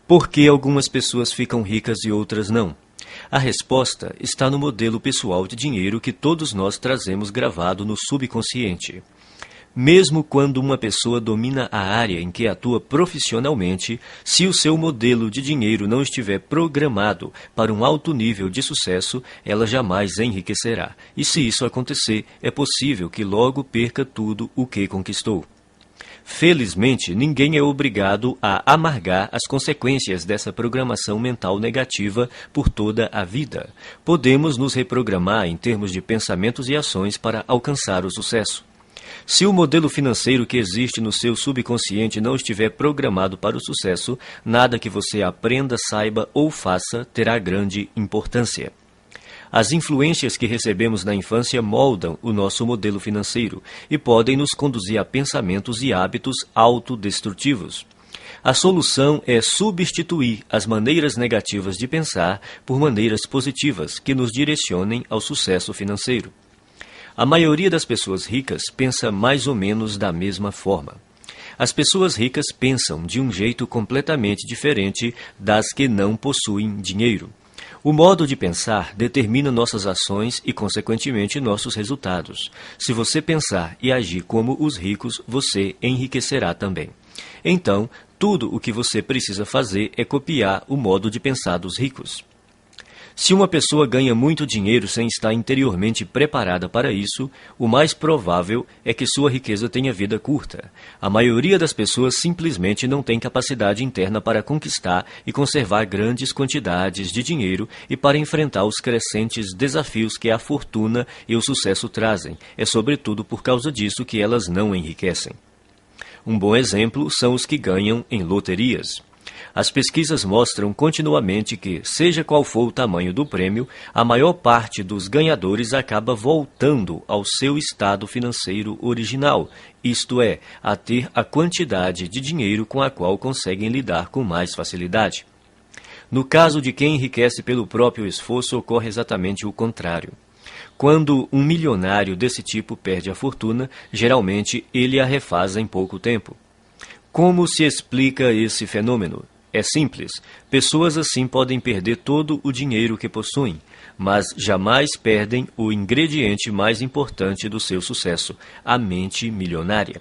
Por que algumas pessoas ficam ricas e outras não? A resposta está no modelo pessoal de dinheiro que todos nós trazemos gravado no subconsciente. Mesmo quando uma pessoa domina a área em que atua profissionalmente, se o seu modelo de dinheiro não estiver programado para um alto nível de sucesso, ela jamais enriquecerá. E se isso acontecer, é possível que logo perca tudo o que conquistou. Felizmente, ninguém é obrigado a amargar as consequências dessa programação mental negativa por toda a vida. Podemos nos reprogramar em termos de pensamentos e ações para alcançar o sucesso. Se o modelo financeiro que existe no seu subconsciente não estiver programado para o sucesso, nada que você aprenda, saiba ou faça terá grande importância. As influências que recebemos na infância moldam o nosso modelo financeiro e podem nos conduzir a pensamentos e hábitos autodestrutivos. A solução é substituir as maneiras negativas de pensar por maneiras positivas que nos direcionem ao sucesso financeiro. A maioria das pessoas ricas pensa mais ou menos da mesma forma. As pessoas ricas pensam de um jeito completamente diferente das que não possuem dinheiro. O modo de pensar determina nossas ações e, consequentemente, nossos resultados. Se você pensar e agir como os ricos, você enriquecerá também. Então, tudo o que você precisa fazer é copiar o modo de pensar dos ricos. Se uma pessoa ganha muito dinheiro sem estar interiormente preparada para isso, o mais provável é que sua riqueza tenha vida curta. A maioria das pessoas simplesmente não tem capacidade interna para conquistar e conservar grandes quantidades de dinheiro e para enfrentar os crescentes desafios que a fortuna e o sucesso trazem. É sobretudo por causa disso que elas não enriquecem. Um bom exemplo são os que ganham em loterias. As pesquisas mostram continuamente que, seja qual for o tamanho do prêmio, a maior parte dos ganhadores acaba voltando ao seu estado financeiro original, isto é, a ter a quantidade de dinheiro com a qual conseguem lidar com mais facilidade. No caso de quem enriquece pelo próprio esforço, ocorre exatamente o contrário. Quando um milionário desse tipo perde a fortuna, geralmente ele a refaz em pouco tempo. Como se explica esse fenômeno? É simples. Pessoas assim podem perder todo o dinheiro que possuem, mas jamais perdem o ingrediente mais importante do seu sucesso, a mente milionária.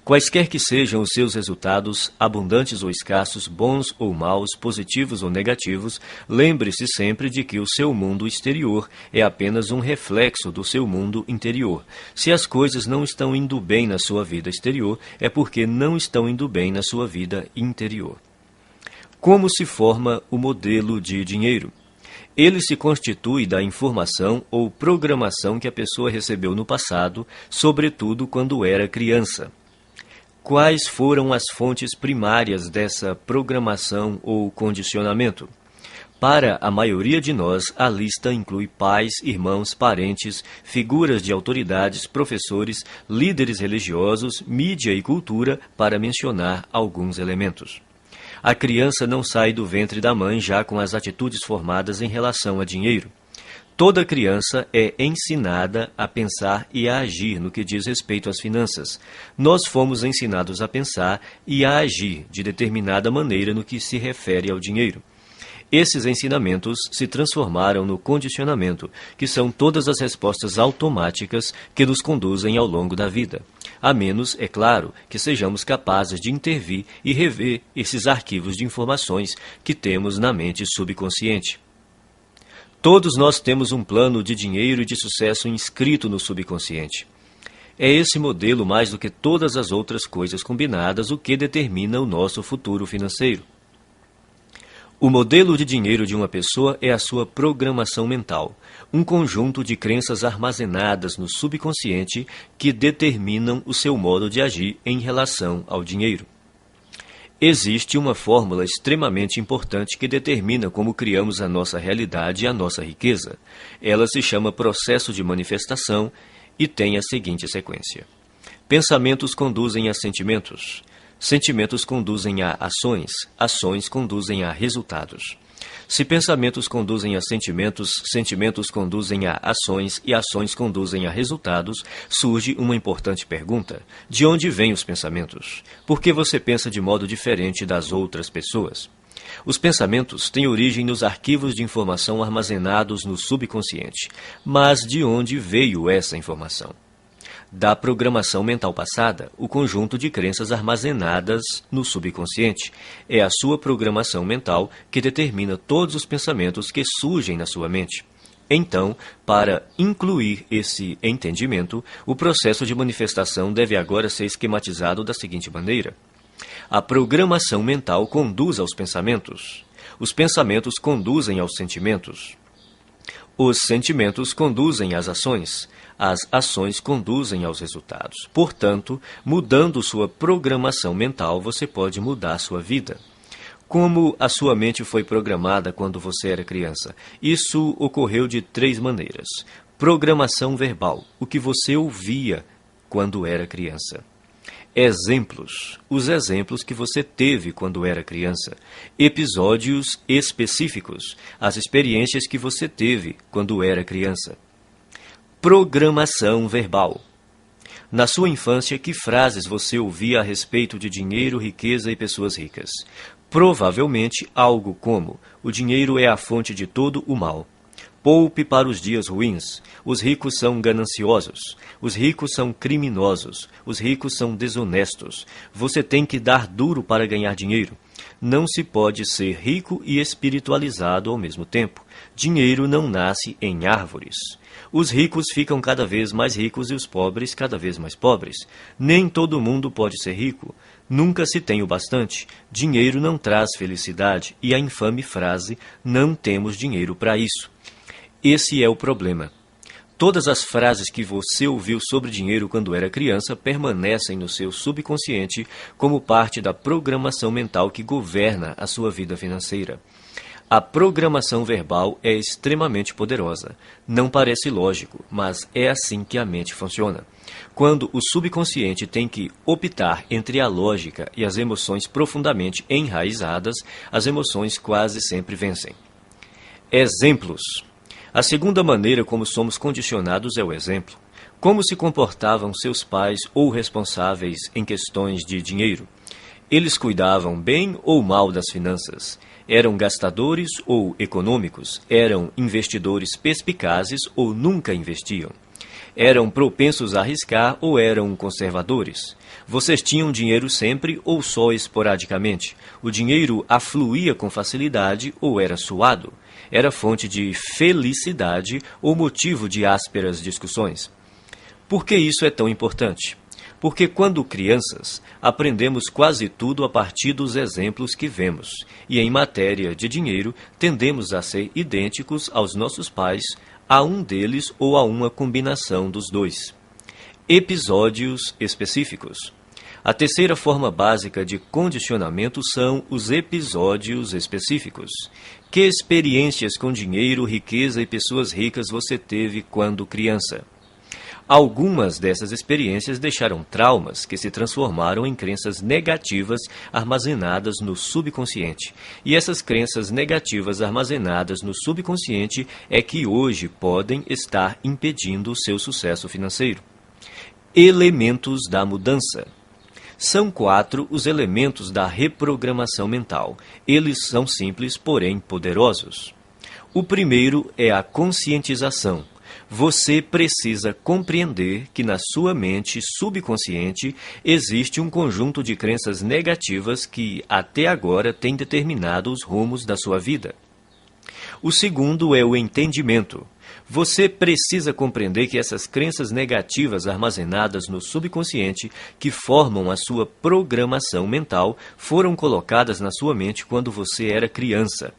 Quaisquer que sejam os seus resultados, abundantes ou escassos, bons ou maus, positivos ou negativos, lembre-se sempre de que o seu mundo exterior é apenas um reflexo do seu mundo interior. Se as coisas não estão indo bem na sua vida exterior, é porque não estão indo bem na sua vida interior. Como se forma o modelo de dinheiro? Ele se constitui da informação ou programação que a pessoa recebeu no passado, sobretudo quando era criança. Quais foram as fontes primárias dessa programação ou condicionamento? Para a maioria de nós, a lista inclui pais, irmãos, parentes, figuras de autoridades, professores, líderes religiosos, mídia e cultura, para mencionar alguns elementos. A criança não sai do ventre da mãe já com as atitudes formadas em relação a dinheiro. Toda criança é ensinada a pensar e a agir no que diz respeito às finanças. Nós fomos ensinados a pensar e a agir de determinada maneira no que se refere ao dinheiro. Esses ensinamentos se transformaram no condicionamento, que são todas as respostas automáticas que nos conduzem ao longo da vida. A menos, é claro, que sejamos capazes de intervir e rever esses arquivos de informações que temos na mente subconsciente. Todos nós temos um plano de dinheiro e de sucesso inscrito no subconsciente. É esse modelo, mais do que todas as outras coisas combinadas, o que determina o nosso futuro financeiro. O modelo de dinheiro de uma pessoa é a sua programação mental, um conjunto de crenças armazenadas no subconsciente que determinam o seu modo de agir em relação ao dinheiro. Existe uma fórmula extremamente importante que determina como criamos a nossa realidade e a nossa riqueza. Ela se chama processo de manifestação e tem a seguinte sequência. Pensamentos conduzem a sentimentos. Sentimentos conduzem a ações, ações conduzem a resultados. Se pensamentos conduzem a sentimentos, sentimentos conduzem a ações e ações conduzem a resultados, surge uma importante pergunta. De onde vêm os pensamentos? Por que você pensa de modo diferente das outras pessoas? Os pensamentos têm origem nos arquivos de informação armazenados no subconsciente. Mas de onde veio essa informação? Da programação mental passada, o conjunto de crenças armazenadas no subconsciente. É a sua programação mental que determina todos os pensamentos que surgem na sua mente. Então, para incluir esse entendimento, o processo de manifestação deve agora ser esquematizado da seguinte maneira. A programação mental conduz aos pensamentos. Os pensamentos conduzem aos sentimentos. Os sentimentos conduzem às ações. As ações conduzem aos resultados. Portanto, mudando sua programação mental, você pode mudar sua vida. Como a sua mente foi programada quando você era criança? Isso ocorreu de 3 maneiras. Programação verbal, o que você ouvia quando era criança. Exemplos, os exemplos que você teve quando era criança. Episódios específicos, as experiências que você teve quando era criança. Programação verbal. Na sua infância, que frases você ouvia a respeito de dinheiro, riqueza e pessoas ricas? Provavelmente algo como: o dinheiro é a fonte de todo o mal. Poupe para os dias ruins. Os ricos são gananciosos. Os ricos são criminosos. Os ricos são desonestos. Você tem que dar duro para ganhar dinheiro. Não se pode ser rico e espiritualizado ao mesmo tempo. Dinheiro não nasce em árvores. Os ricos ficam cada vez mais ricos e os pobres cada vez mais pobres. Nem todo mundo pode ser rico. Nunca se tem o bastante. Dinheiro não traz felicidade. E a infame frase, não temos dinheiro para isso. Esse é o problema. Todas as frases que você ouviu sobre dinheiro quando era criança permanecem no seu subconsciente como parte da programação mental que governa a sua vida financeira. A programação verbal é extremamente poderosa. Não parece lógico, mas é assim que a mente funciona. Quando o subconsciente tem que optar entre a lógica e as emoções profundamente enraizadas, as emoções quase sempre vencem. Exemplos. A segunda maneira como somos condicionados é o exemplo. Como se comportavam seus pais ou responsáveis em questões de dinheiro? Eles cuidavam bem ou mal das finanças? Eram gastadores ou econômicos? Eram investidores perspicazes ou nunca investiam? Eram propensos a arriscar ou eram conservadores? Vocês tinham dinheiro sempre ou só esporadicamente? O dinheiro afluía com facilidade ou era suado? Era fonte de felicidade ou motivo de ásperas discussões? Por que isso é tão importante? Porque quando crianças, aprendemos quase tudo a partir dos exemplos que vemos, e em matéria de dinheiro, tendemos a ser idênticos aos nossos pais, a um deles ou a uma combinação dos dois. Episódios específicos. A terceira forma básica de condicionamento são os episódios específicos. Que experiências com dinheiro, riqueza e pessoas ricas você teve quando criança? Algumas dessas experiências deixaram traumas que se transformaram em crenças negativas armazenadas no subconsciente. E essas crenças negativas armazenadas no subconsciente é que hoje podem estar impedindo o seu sucesso financeiro. Elementos da mudança. São 4 os elementos da reprogramação mental. Eles são simples, porém poderosos. O primeiro é a conscientização. Você precisa compreender que na sua mente subconsciente existe um conjunto de crenças negativas que até agora tem determinado os rumos da sua vida. O segundo é o entendimento. Você precisa compreender que essas crenças negativas armazenadas no subconsciente, que formam a sua programação mental, foram colocadas na sua mente quando você era criança.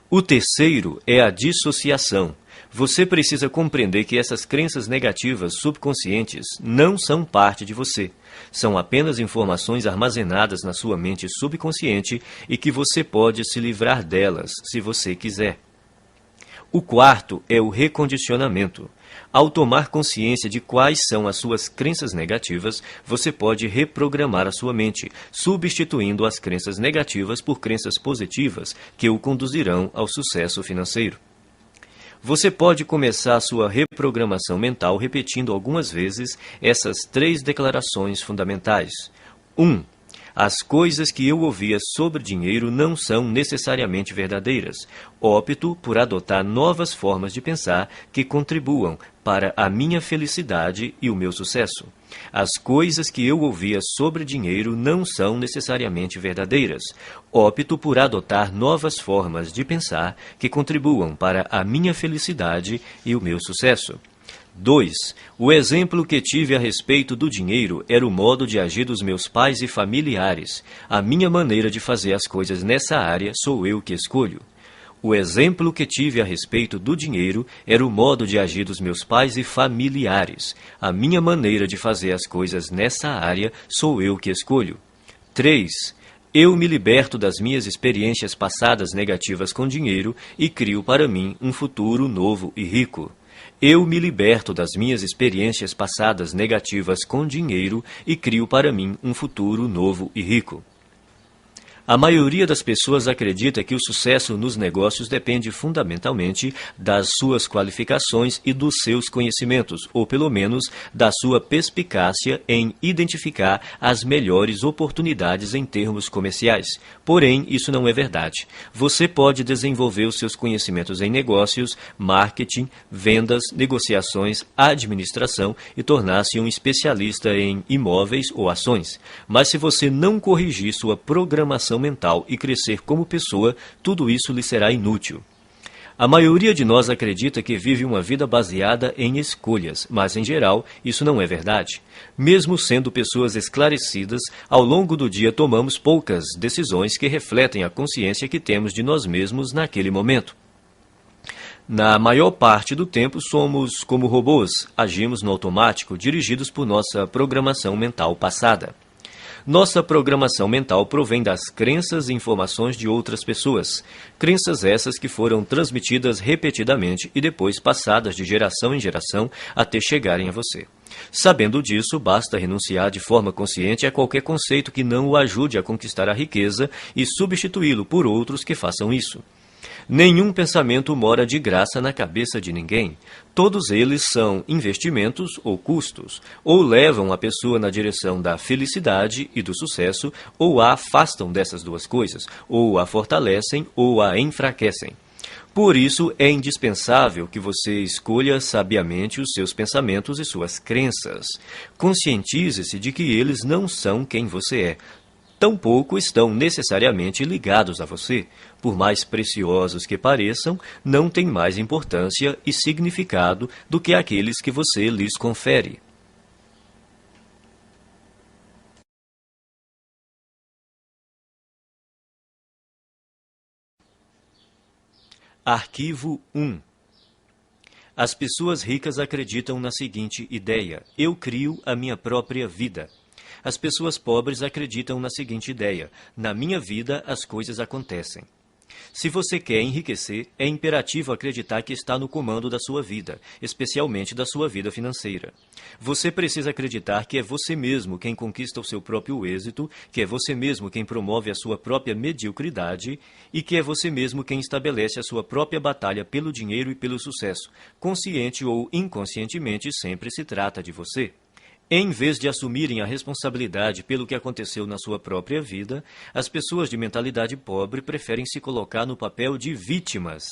O terceiro é a dissociação. Você precisa compreender que essas crenças negativas subconscientes não são parte de você. São apenas informações armazenadas na sua mente subconsciente e que você pode se livrar delas, se você quiser. O quarto é o recondicionamento. Ao tomar consciência de quais são as suas crenças negativas, você pode reprogramar a sua mente, substituindo as crenças negativas por crenças positivas que o conduzirão ao sucesso financeiro. Você pode começar a sua reprogramação mental repetindo algumas vezes essas 3 declarações fundamentais. 1. As coisas que eu ouvia sobre dinheiro não são necessariamente verdadeiras. Opto por adotar novas formas de pensar que contribuam para a minha felicidade e o meu sucesso. As coisas que eu ouvia sobre dinheiro não são necessariamente verdadeiras. Opto por adotar novas formas de pensar que contribuam para a minha felicidade e o meu sucesso. 2. O exemplo que tive a respeito do dinheiro era o modo de agir dos meus pais e familiares. A minha maneira de fazer as coisas nessa área sou eu que escolho. O exemplo que tive a respeito do dinheiro era o modo de agir dos meus pais e familiares. A minha maneira de fazer as coisas nessa área sou eu que escolho. 3. Eu me liberto das minhas experiências passadas negativas com dinheiro e crio para mim um futuro novo e rico. Eu me liberto das minhas experiências passadas negativas com dinheiro e crio para mim um futuro novo e rico. A maioria das pessoas acredita que o sucesso nos negócios depende fundamentalmente das suas qualificações e dos seus conhecimentos, ou pelo menos da sua perspicácia em identificar as melhores oportunidades em termos comerciais. Porém, isso não é verdade. Você pode desenvolver os seus conhecimentos em negócios, marketing, vendas, negociações, administração e tornar-se um especialista em imóveis ou ações. Mas se você não corrigir sua programação mental e crescer como pessoa, tudo isso lhe será inútil. A maioria de nós acredita que vive uma vida baseada em escolhas, mas em geral isso não é verdade. Mesmo sendo pessoas esclarecidas, ao longo do dia tomamos poucas decisões que refletem a consciência que temos de nós mesmos naquele momento. Na maior parte do tempo somos como robôs, agimos no automático, dirigidos por nossa programação mental passada. Nossa programação mental provém das crenças e informações de outras pessoas. Crenças essas que foram transmitidas repetidamente e depois passadas de geração em geração até chegarem a você. Sabendo disso, basta renunciar de forma consciente a qualquer conceito que não o ajude a conquistar a riqueza e substituí-lo por outros que façam isso. Nenhum pensamento mora de graça na cabeça de ninguém. Todos eles são investimentos ou custos, ou levam a pessoa na direção da felicidade e do sucesso, ou a afastam dessas duas coisas, ou a fortalecem ou a enfraquecem. Por isso, é indispensável que você escolha sabiamente os seus pensamentos e suas crenças. Conscientize-se de que eles não são quem você é. Tampouco estão necessariamente ligados a você. Por mais preciosos que pareçam, não têm mais importância e significado do que aqueles que você lhes confere. Arquivo 1. As pessoas ricas acreditam na seguinte ideia: eu crio a minha própria vida. As pessoas pobres acreditam na seguinte ideia: na minha vida as coisas acontecem. Se você quer enriquecer, é imperativo acreditar que está no comando da sua vida, especialmente da sua vida financeira. Você precisa acreditar que é você mesmo quem conquista o seu próprio êxito, que é você mesmo quem promove a sua própria mediocridade e que é você mesmo quem estabelece a sua própria batalha pelo dinheiro e pelo sucesso. Consciente ou inconscientemente, sempre se trata de você. Em vez de assumirem a responsabilidade pelo que aconteceu na sua própria vida, as pessoas de mentalidade pobre preferem se colocar no papel de vítimas.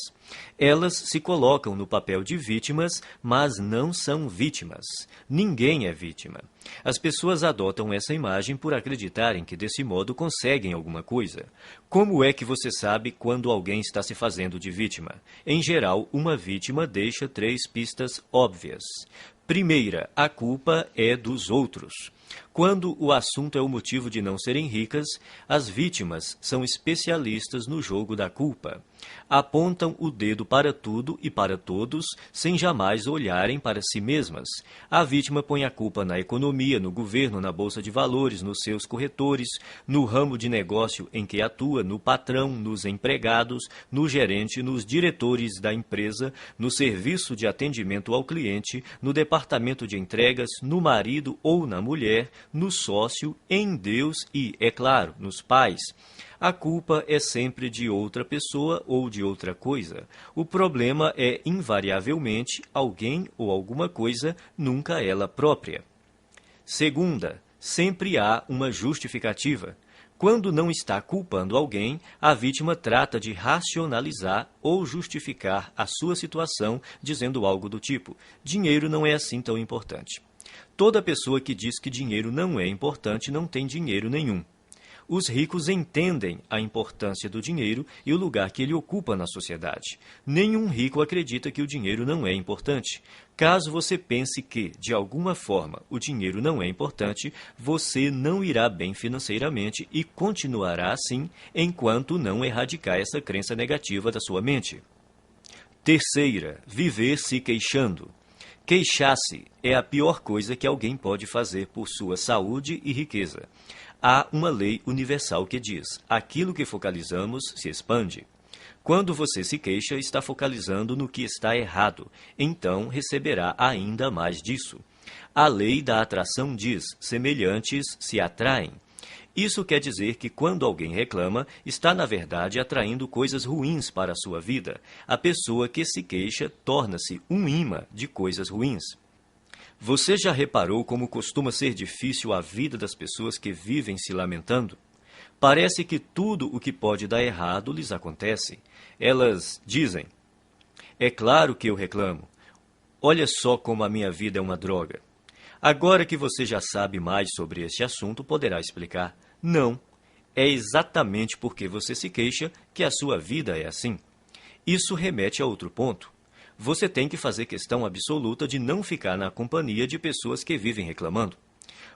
Elas se colocam no papel de vítimas, mas não são vítimas. Ninguém é vítima. As pessoas adotam essa imagem por acreditarem que desse modo conseguem alguma coisa. Como é que você sabe quando alguém está se fazendo de vítima? Em geral, uma vítima deixa 3 pistas óbvias. Primeira, a culpa é dos outros. Quando o assunto é o motivo de não serem ricas, as vítimas são especialistas no jogo da culpa. Apontam o dedo para tudo e para todos, sem jamais olharem para si mesmas. A vítima põe a culpa na economia, no governo, na bolsa de valores, nos seus corretores, no ramo de negócio em que atua, no patrão, nos empregados, no gerente, nos diretores da empresa, no serviço de atendimento ao cliente, no departamento de entregas, no marido ou na mulher, no sócio, em Deus e, é claro, nos pais. A culpa é sempre de outra pessoa ou de outra coisa. O problema é, invariavelmente, alguém ou alguma coisa, nunca ela própria. Segunda, sempre há uma justificativa. Quando não está culpando alguém, a vítima trata de racionalizar ou justificar a sua situação, dizendo algo do tipo: dinheiro não é assim tão importante. Toda pessoa que diz que dinheiro não é importante não tem dinheiro nenhum. Os ricos entendem a importância do dinheiro e o lugar que ele ocupa na sociedade. Nenhum rico acredita que o dinheiro não é importante. Caso você pense que, de alguma forma, o dinheiro não é importante, você não irá bem financeiramente e continuará assim enquanto não erradicar essa crença negativa da sua mente. Terceira, viver se queixando. Queixar-se é a pior coisa que alguém pode fazer por sua saúde e riqueza. Há uma lei universal que diz: aquilo que focalizamos se expande. Quando você se queixa, está focalizando no que está errado, então receberá ainda mais disso. A lei da atração diz: semelhantes se atraem. Isso quer dizer que quando alguém reclama, está na verdade atraindo coisas ruins para a sua vida. A pessoa que se queixa torna-se um imã de coisas ruins. Você já reparou como costuma ser difícil a vida das pessoas que vivem se lamentando? Parece que tudo o que pode dar errado lhes acontece. Elas dizem: é claro que eu reclamo. Olha só como a minha vida é uma droga. Agora que você já sabe mais sobre este assunto, poderá explicar: não, é exatamente porque você se queixa que a sua vida é assim. Isso remete a outro ponto. Você tem que fazer questão absoluta de não ficar na companhia de pessoas que vivem reclamando.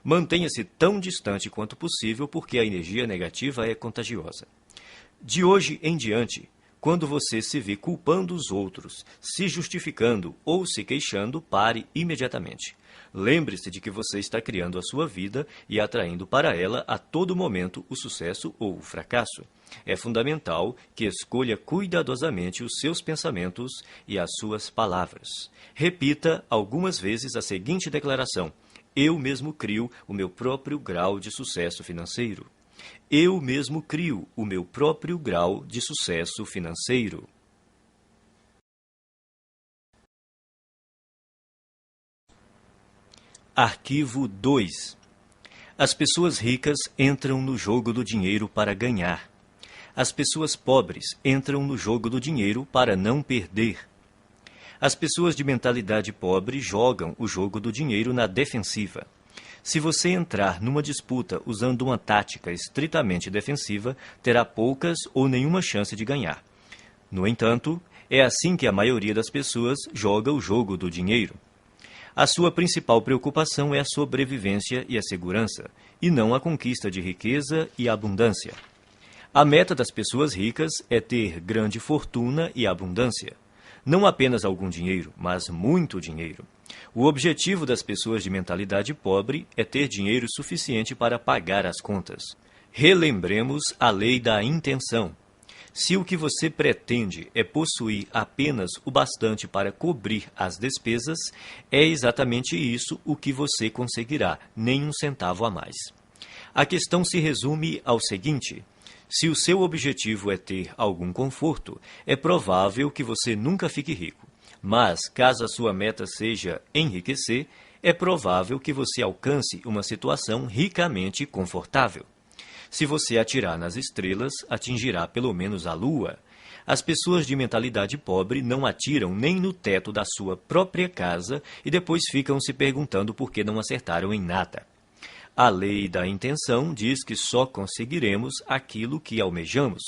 Mantenha-se tão distante quanto possível, porque a energia negativa é contagiosa. De hoje em diante, quando você se vê culpando os outros, se justificando ou se queixando, pare imediatamente. Lembre-se de que você está criando a sua vida e atraindo para ela a todo momento o sucesso ou o fracasso. É fundamental que escolha cuidadosamente os seus pensamentos e as suas palavras. Repita algumas vezes a seguinte declaração: eu mesmo crio o meu próprio grau de sucesso financeiro. Eu mesmo crio o meu próprio grau de sucesso financeiro. Arquivo 2. As pessoas ricas entram no jogo do dinheiro para ganhar. As pessoas pobres entram no jogo do dinheiro para não perder. As pessoas de mentalidade pobre jogam o jogo do dinheiro na defensiva. Se você entrar numa disputa usando uma tática estritamente defensiva, terá poucas ou nenhuma chance de ganhar. No entanto, é assim que a maioria das pessoas joga o jogo do dinheiro. A sua principal preocupação é a sobrevivência e a segurança, e não a conquista de riqueza e abundância. A meta das pessoas ricas é ter grande fortuna e abundância. Não apenas algum dinheiro, mas muito dinheiro. O objetivo das pessoas de mentalidade pobre é ter dinheiro suficiente para pagar as contas. Relembremos a lei da intenção. Se o que você pretende é possuir apenas o bastante para cobrir as despesas, é exatamente isso o que você conseguirá, nem um centavo a mais. A questão se resume ao seguinte: se o seu objetivo é ter algum conforto, é provável que você nunca fique rico. Mas, caso a sua meta seja enriquecer, é provável que você alcance uma situação ricamente confortável. Se você atirar nas estrelas, atingirá pelo menos a lua. As pessoas de mentalidade pobre não atiram nem no teto da sua própria casa e depois ficam se perguntando por que não acertaram em nada. A lei da intenção diz que só conseguiremos aquilo que almejamos.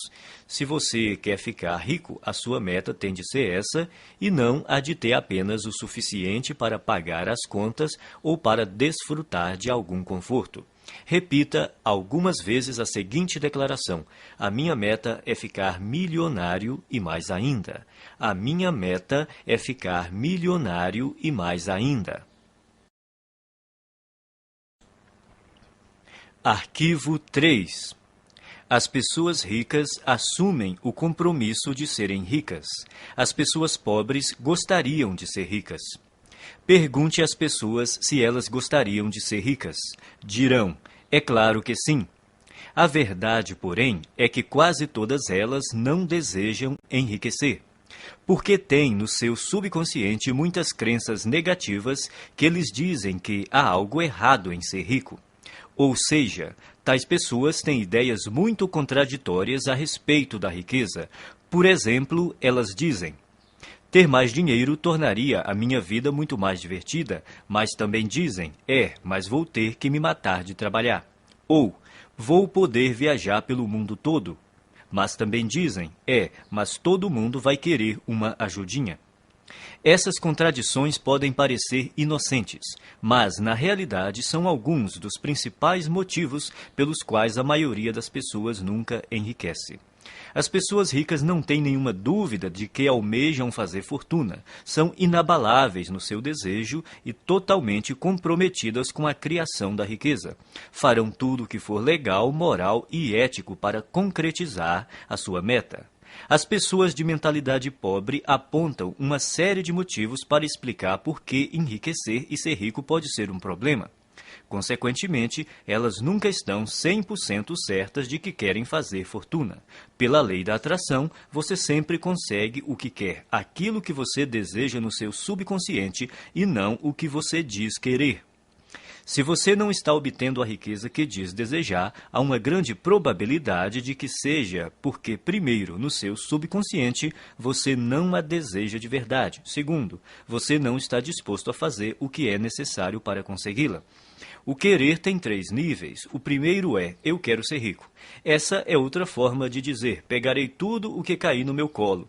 Se você quer ficar rico, a sua meta tem de ser essa e não a de ter apenas o suficiente para pagar as contas ou para desfrutar de algum conforto. Repita algumas vezes a seguinte declaração: a minha meta é ficar milionário e mais ainda. A minha meta é ficar milionário e mais ainda. Arquivo 3. As pessoas ricas assumem o compromisso de serem ricas. As pessoas pobres gostariam de ser ricas. Pergunte às pessoas se elas gostariam de ser ricas. Dirão: é claro que sim. A verdade, porém, é que quase todas elas não desejam enriquecer, porque têm no seu subconsciente muitas crenças negativas que lhes dizem que há algo errado em ser rico. Ou seja, tais pessoas têm ideias muito contraditórias a respeito da riqueza. Por exemplo, elas dizem: ter mais dinheiro tornaria a minha vida muito mais divertida, mas também dizem: mas vou ter que me matar de trabalhar. Ou, vou poder viajar pelo mundo todo. Mas também dizem: mas todo mundo vai querer uma ajudinha. Essas contradições podem parecer inocentes, mas na realidade são alguns dos principais motivos pelos quais a maioria das pessoas nunca enriquece. As pessoas ricas não têm nenhuma dúvida de que almejam fazer fortuna, são inabaláveis no seu desejo e totalmente comprometidas com a criação da riqueza. Farão tudo o que for legal, moral e ético para concretizar a sua meta. As pessoas de mentalidade pobre apontam uma série de motivos para explicar por que enriquecer e ser rico pode ser um problema. Consequentemente, elas nunca estão 100% certas de que querem fazer fortuna. Pela lei da atração, você sempre consegue o que quer, aquilo que você deseja no seu subconsciente e não o que você diz querer. Se você não está obtendo a riqueza que diz desejar, há uma grande probabilidade de que seja porque, primeiro, no seu subconsciente, você não a deseja de verdade. Segundo, você não está disposto a fazer o que é necessário para consegui-la. O querer tem 3 níveis. O primeiro é: eu quero ser rico. Essa é outra forma de dizer: pegarei tudo o que cair no meu colo.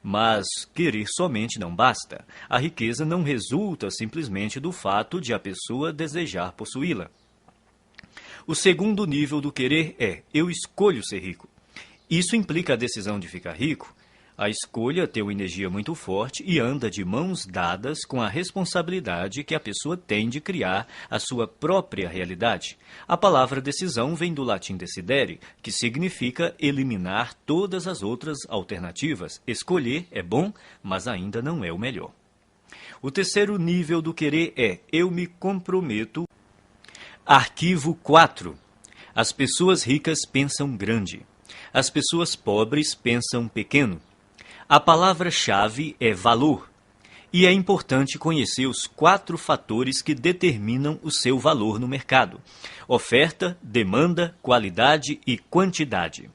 Mas querer somente não basta. A riqueza não resulta simplesmente do fato de a pessoa desejar possuí-la. O segundo nível do querer é: eu escolho ser rico. Isso implica a decisão de ficar rico. A escolha tem uma energia muito forte e anda de mãos dadas com a responsabilidade que a pessoa tem de criar a sua própria realidade. A palavra decisão vem do latim decidere, que significa eliminar todas as outras alternativas. Escolher é bom, mas ainda não é o melhor. O terceiro nível do querer é: eu me comprometo. Arquivo 4. As pessoas ricas pensam grande. As pessoas pobres pensam pequeno. A palavra-chave é valor, e é importante conhecer os 4 fatores que determinam o seu valor no mercado: oferta, demanda, qualidade e quantidade.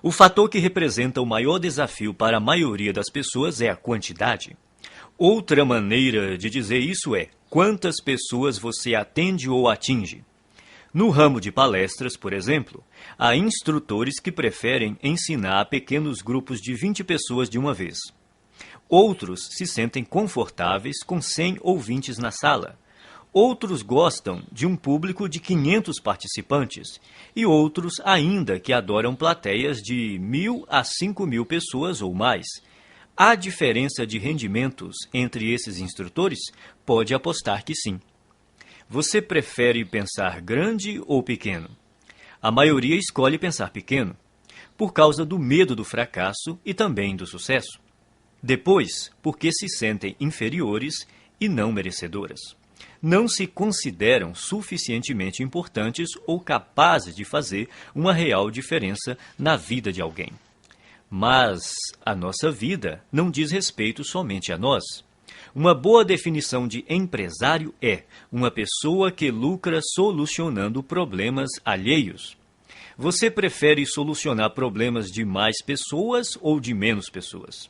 O fator que representa o maior desafio para a maioria das pessoas é a quantidade. Outra maneira de dizer isso é: quantas pessoas você atende ou atinge. No ramo de palestras, por exemplo, há instrutores que preferem ensinar a pequenos grupos de 20 pessoas de uma vez. Outros se sentem confortáveis com 100 ouvintes na sala. Outros gostam de um público de 500 participantes. E outros ainda que adoram plateias de 1.000 a 5.000 pessoas ou mais. Há diferença de rendimentos entre esses instrutores? Pode apostar que sim. Você prefere pensar grande ou pequeno? A maioria escolhe pensar pequeno, por causa do medo do fracasso e também do sucesso. Depois, porque se sentem inferiores e não merecedoras. Não se consideram suficientemente importantes ou capazes de fazer uma real diferença na vida de alguém. Mas a nossa vida não diz respeito somente a nós. Uma boa definição de empresário é uma pessoa que lucra solucionando problemas alheios. Você prefere solucionar problemas de mais pessoas ou de menos pessoas?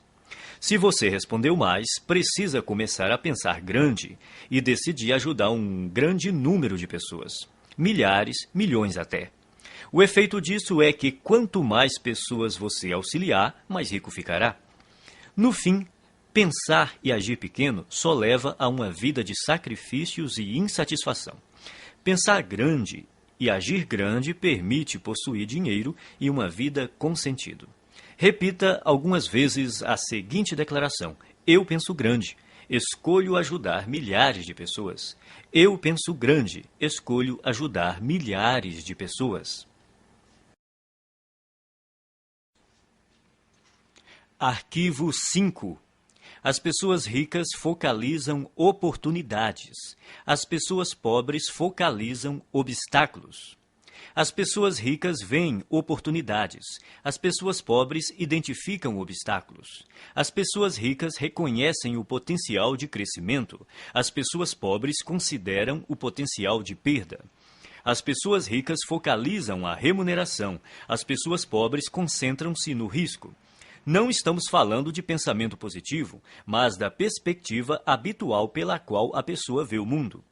Se você respondeu mais, precisa começar a pensar grande e decidir ajudar um grande número de pessoas. Milhares, milhões até. O efeito disso é que quanto mais pessoas você auxiliar, mais rico ficará. No fim, pensar e agir pequeno só leva a uma vida de sacrifícios e insatisfação. Pensar grande e agir grande permite possuir dinheiro e uma vida com sentido. Repita algumas vezes a seguinte declaração: eu penso grande, escolho ajudar milhares de pessoas. Eu penso grande, escolho ajudar milhares de pessoas. Arquivo 5. As pessoas ricas focalizam oportunidades. As pessoas pobres focalizam obstáculos. As pessoas ricas veem oportunidades. As pessoas pobres identificam obstáculos. As pessoas ricas reconhecem o potencial de crescimento. As pessoas pobres consideram o potencial de perda. As pessoas ricas focalizam a remuneração, as pessoas pobres concentram-se no risco. Não estamos falando de pensamento positivo, mas da perspectiva habitual pela qual a pessoa vê o mundo.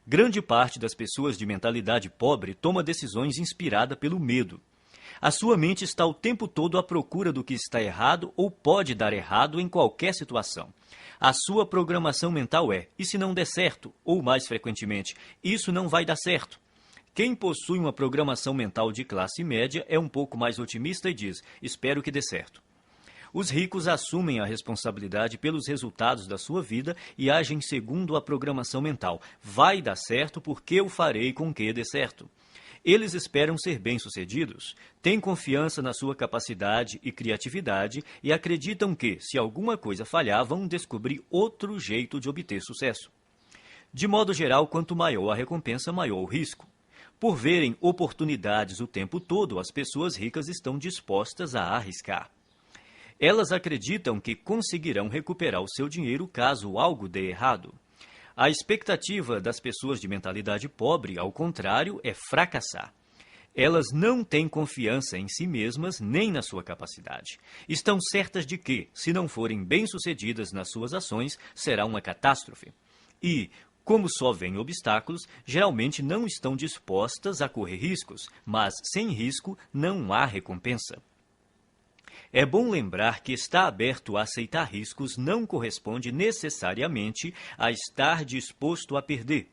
Grande parte das pessoas de mentalidade pobre toma decisões inspirada pelo medo. A sua mente está o tempo todo à procura do que está errado ou pode dar errado em qualquer situação. A sua programação mental é, e se não der certo? Ou mais frequentemente, isso não vai dar certo. Quem possui uma programação mental de classe média é um pouco mais otimista e diz, espero que dê certo. Os ricos assumem a responsabilidade pelos resultados da sua vida e agem segundo a programação mental. Vai dar certo porque eu farei com que dê certo. Eles esperam ser bem-sucedidos, têm confiança na sua capacidade e criatividade e acreditam que, se alguma coisa falhar, vão descobrir outro jeito de obter sucesso. De modo geral, quanto maior a recompensa, maior o risco. Por verem oportunidades o tempo todo, as pessoas ricas estão dispostas a arriscar. Elas acreditam que conseguirão recuperar o seu dinheiro caso algo dê errado. A expectativa das pessoas de mentalidade pobre, ao contrário, é fracassar. Elas não têm confiança em si mesmas nem na sua capacidade. Estão certas de que, se não forem bem-sucedidas nas suas ações, será uma catástrofe. E, como só veem obstáculos, geralmente não estão dispostas a correr riscos, mas sem risco não há recompensa. É bom lembrar que estar aberto a aceitar riscos não corresponde necessariamente a estar disposto a perder.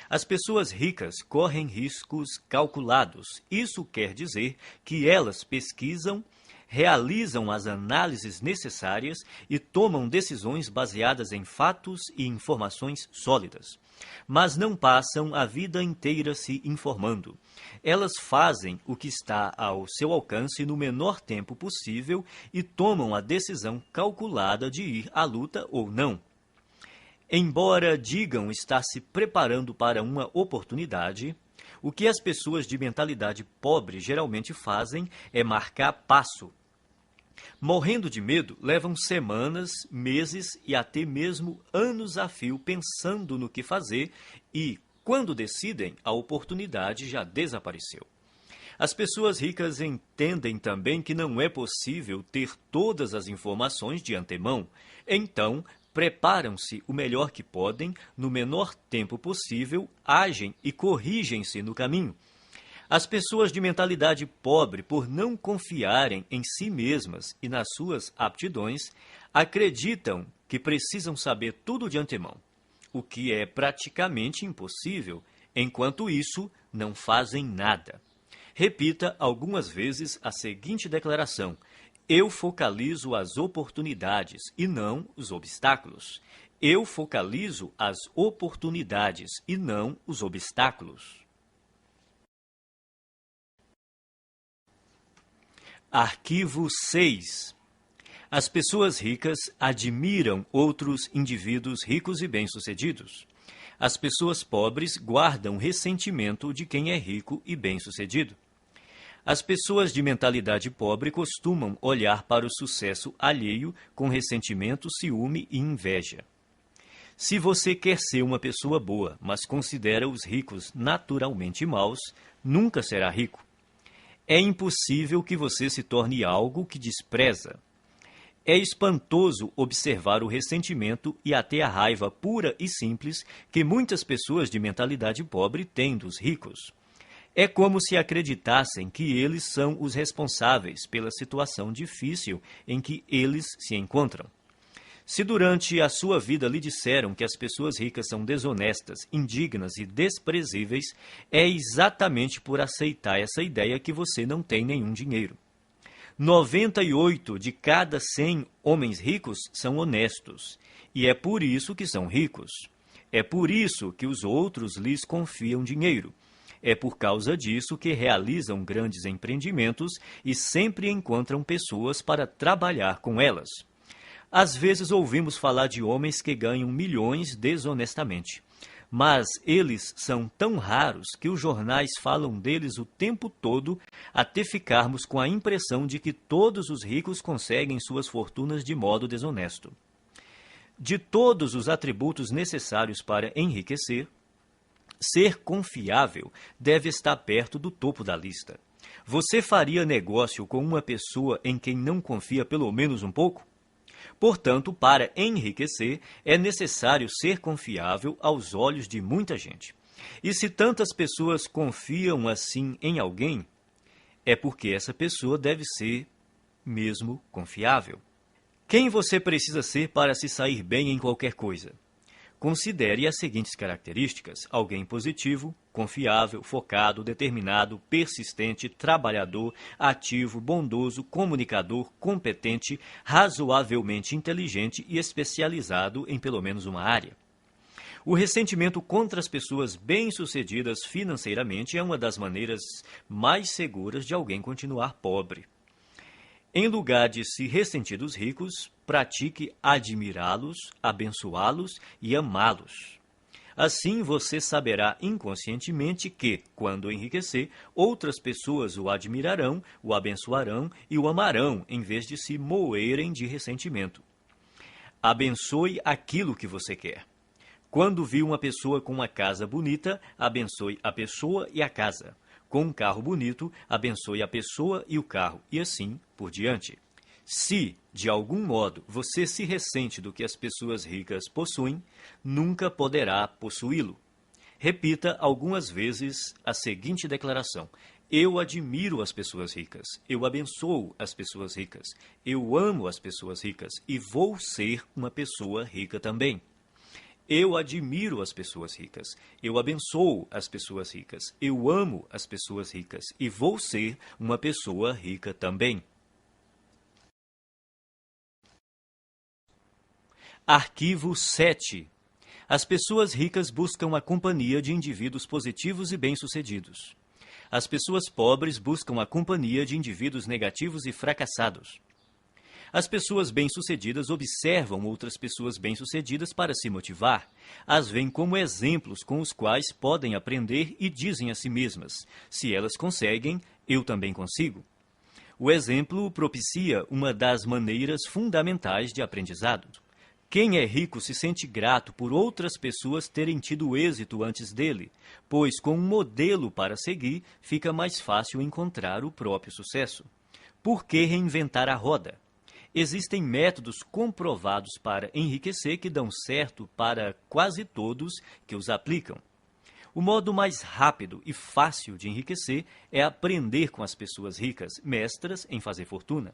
As pessoas ricas correm riscos calculados. Isso quer dizer que elas pesquisam, realizam as análises necessárias e tomam decisões baseadas em fatos e informações sólidas. Mas não passam a vida inteira se informando. Elas fazem o que está ao seu alcance no menor tempo possível e tomam a decisão calculada de ir à luta ou não. Embora digam estar se preparando para uma oportunidade, o que as pessoas de mentalidade pobre geralmente fazem é marcar passo. Morrendo de medo, levam semanas, meses e até mesmo anos a fio pensando no que fazer e, quando decidem, a oportunidade já desapareceu. As pessoas ricas entendem também que não é possível ter todas as informações de antemão, então preparam-se o melhor que podem, no menor tempo possível, agem e corrigem-se no caminho. As pessoas de mentalidade pobre, por não confiarem em si mesmas e nas suas aptidões, acreditam que precisam saber tudo de antemão, o que é praticamente impossível. Enquanto isso, não fazem nada. Repita algumas vezes a seguinte declaração: eu focalizo as oportunidades e não os obstáculos. Eu focalizo as oportunidades e não os obstáculos. Arquivo 6. As pessoas ricas admiram outros indivíduos ricos e bem-sucedidos. As pessoas pobres guardam ressentimento de quem é rico e bem-sucedido. As pessoas de mentalidade pobre costumam olhar para o sucesso alheio com ressentimento, ciúme e inveja. Se você quer ser uma pessoa boa, mas considera os ricos naturalmente maus, nunca será rico. É impossível que você se torne algo que despreza. É espantoso observar o ressentimento e até a raiva pura e simples que muitas pessoas de mentalidade pobre têm dos ricos. É como se acreditassem que eles são os responsáveis pela situação difícil em que eles se encontram. Se durante a sua vida lhe disseram que as pessoas ricas são desonestas, indignas e desprezíveis, é exatamente por aceitar essa ideia que você não tem nenhum dinheiro. 98 de cada 100 homens ricos são honestos, e é por isso que são ricos. É por isso que os outros lhes confiam dinheiro. É por causa disso que realizam grandes empreendimentos e sempre encontram pessoas para trabalhar com elas. Às vezes ouvimos falar de homens que ganham milhões desonestamente, mas eles são tão raros que os jornais falam deles o tempo todo até ficarmos com a impressão de que todos os ricos conseguem suas fortunas de modo desonesto. De todos os atributos necessários para enriquecer, ser confiável deve estar perto do topo da lista. Você faria negócio com uma pessoa em quem não confia pelo menos um pouco? Portanto, para enriquecer, é necessário ser confiável aos olhos de muita gente. E se tantas pessoas confiam assim em alguém, é porque essa pessoa deve ser mesmo confiável. Quem você precisa ser para se sair bem em qualquer coisa? Considere as seguintes características: alguém positivo, confiável, focado, determinado, persistente, trabalhador, ativo, bondoso, comunicador, competente, razoavelmente inteligente e especializado em pelo menos uma área. O ressentimento contra as pessoas bem-sucedidas financeiramente é uma das maneiras mais seguras de alguém continuar pobre. Em lugar de se ressentir dos ricos, pratique admirá-los, abençoá-los e amá-los. Assim você saberá inconscientemente que, quando enriquecer, outras pessoas o admirarão, o abençoarão e o amarão, em vez de se moerem de ressentimento. Abençoe aquilo que você quer. Quando viu uma pessoa com uma casa bonita, abençoe a pessoa e a casa. Com um carro bonito, abençoe a pessoa e o carro, e assim por diante. Se, de algum modo, você se ressente do que as pessoas ricas possuem, nunca poderá possuí-lo. Repita algumas vezes a seguinte declaração: eu admiro as pessoas ricas, eu abençoo as pessoas ricas, eu amo as pessoas ricas e vou ser uma pessoa rica também. Eu admiro as pessoas ricas, eu abençoo as pessoas ricas, eu amo as pessoas ricas e vou ser uma pessoa rica também. Arquivo 7. As pessoas ricas buscam a companhia de indivíduos positivos e bem-sucedidos. As pessoas pobres buscam a companhia de indivíduos negativos e fracassados. As pessoas bem-sucedidas observam outras pessoas bem-sucedidas para se motivar. As veem como exemplos com os quais podem aprender e dizem a si mesmas: se elas conseguem, eu também consigo. O exemplo propicia uma das maneiras fundamentais de aprendizado. Quem é rico se sente grato por outras pessoas terem tido êxito antes dele, pois com um modelo para seguir, fica mais fácil encontrar o próprio sucesso. Por que reinventar a roda? Existem métodos comprovados para enriquecer que dão certo para quase todos que os aplicam. O modo mais rápido e fácil de enriquecer é aprender com as pessoas ricas, mestras em fazer fortuna.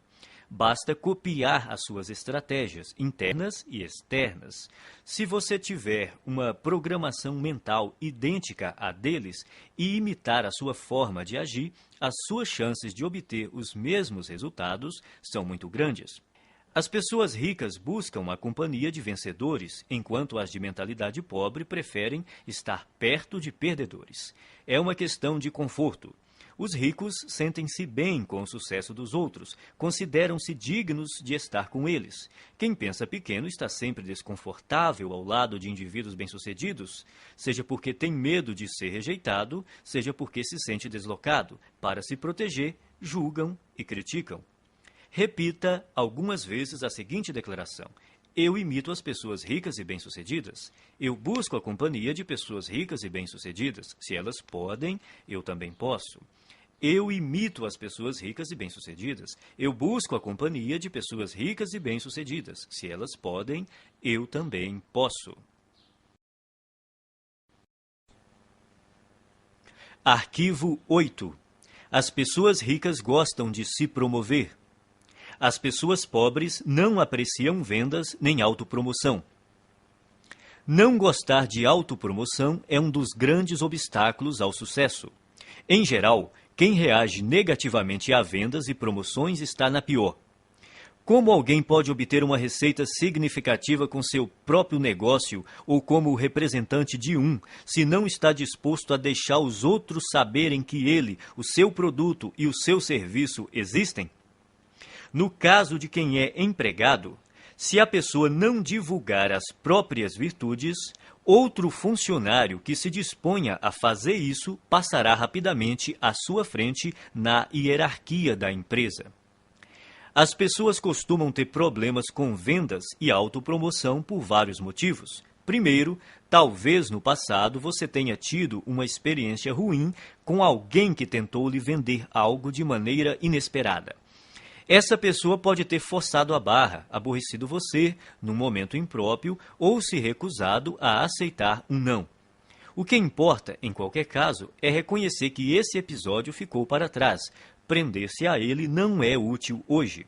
Basta copiar as suas estratégias internas e externas. Se você tiver uma programação mental idêntica à deles e imitar a sua forma de agir, as suas chances de obter os mesmos resultados são muito grandes. As pessoas ricas buscam a companhia de vencedores, enquanto as de mentalidade pobre preferem estar perto de perdedores. É uma questão de conforto. Os ricos sentem-se bem com o sucesso dos outros, consideram-se dignos de estar com eles. Quem pensa pequeno está sempre desconfortável ao lado de indivíduos bem-sucedidos, seja porque tem medo de ser rejeitado, seja porque se sente deslocado. Para se proteger, julgam e criticam. Repita algumas vezes a seguinte declaração: eu imito as pessoas ricas e bem-sucedidas. Eu busco a companhia de pessoas ricas e bem-sucedidas. Se elas podem, eu também posso. Eu imito as pessoas ricas e bem-sucedidas. Eu busco a companhia de pessoas ricas e bem-sucedidas. Se elas podem, eu também posso. Arquivo 8. As pessoas ricas gostam de se promover. As pessoas pobres não apreciam vendas nem autopromoção. Não gostar de autopromoção é um dos grandes obstáculos ao sucesso. Em geral, quem reage negativamente a vendas e promoções está na pior. Como alguém pode obter uma receita significativa com seu próprio negócio ou como representante de um, se não está disposto a deixar os outros saberem que ele, o seu produto e o seu serviço existem? No caso de quem é empregado, se a pessoa não divulgar as próprias virtudes, outro funcionário que se disponha a fazer isso passará rapidamente à sua frente na hierarquia da empresa. As pessoas costumam ter problemas com vendas e autopromoção por vários motivos. Primeiro, talvez no passado você tenha tido uma experiência ruim com alguém que tentou lhe vender algo de maneira inesperada. Essa pessoa pode ter forçado a barra, aborrecido você num momento impróprio ou se recusado a aceitar um não. O que importa, em qualquer caso, é reconhecer que esse episódio ficou para trás. Prender-se a ele não é útil hoje.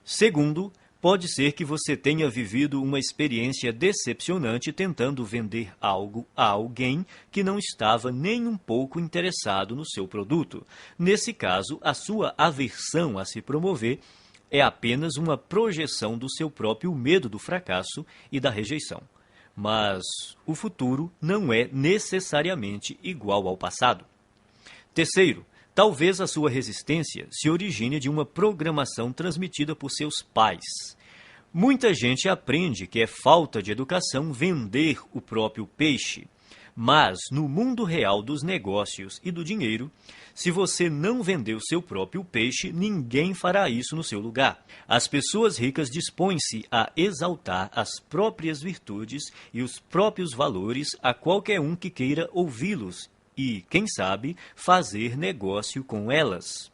Segundo, pode ser que você tenha vivido uma experiência decepcionante tentando vender algo a alguém que não estava nem um pouco interessado no seu produto. Nesse caso, a sua aversão a se promover é apenas uma projeção do seu próprio medo do fracasso e da rejeição. Mas o futuro não é necessariamente igual ao passado. Terceiro, talvez a sua resistência se origine de uma programação transmitida por seus pais. Muita gente aprende que é falta de educação vender o próprio peixe. Mas, no mundo real dos negócios e do dinheiro, se você não vender o seu próprio peixe, ninguém fará isso no seu lugar. As pessoas ricas dispõem-se a exaltar as próprias virtudes e os próprios valores a qualquer um que queira ouvi-los e, quem sabe, fazer negócio com elas.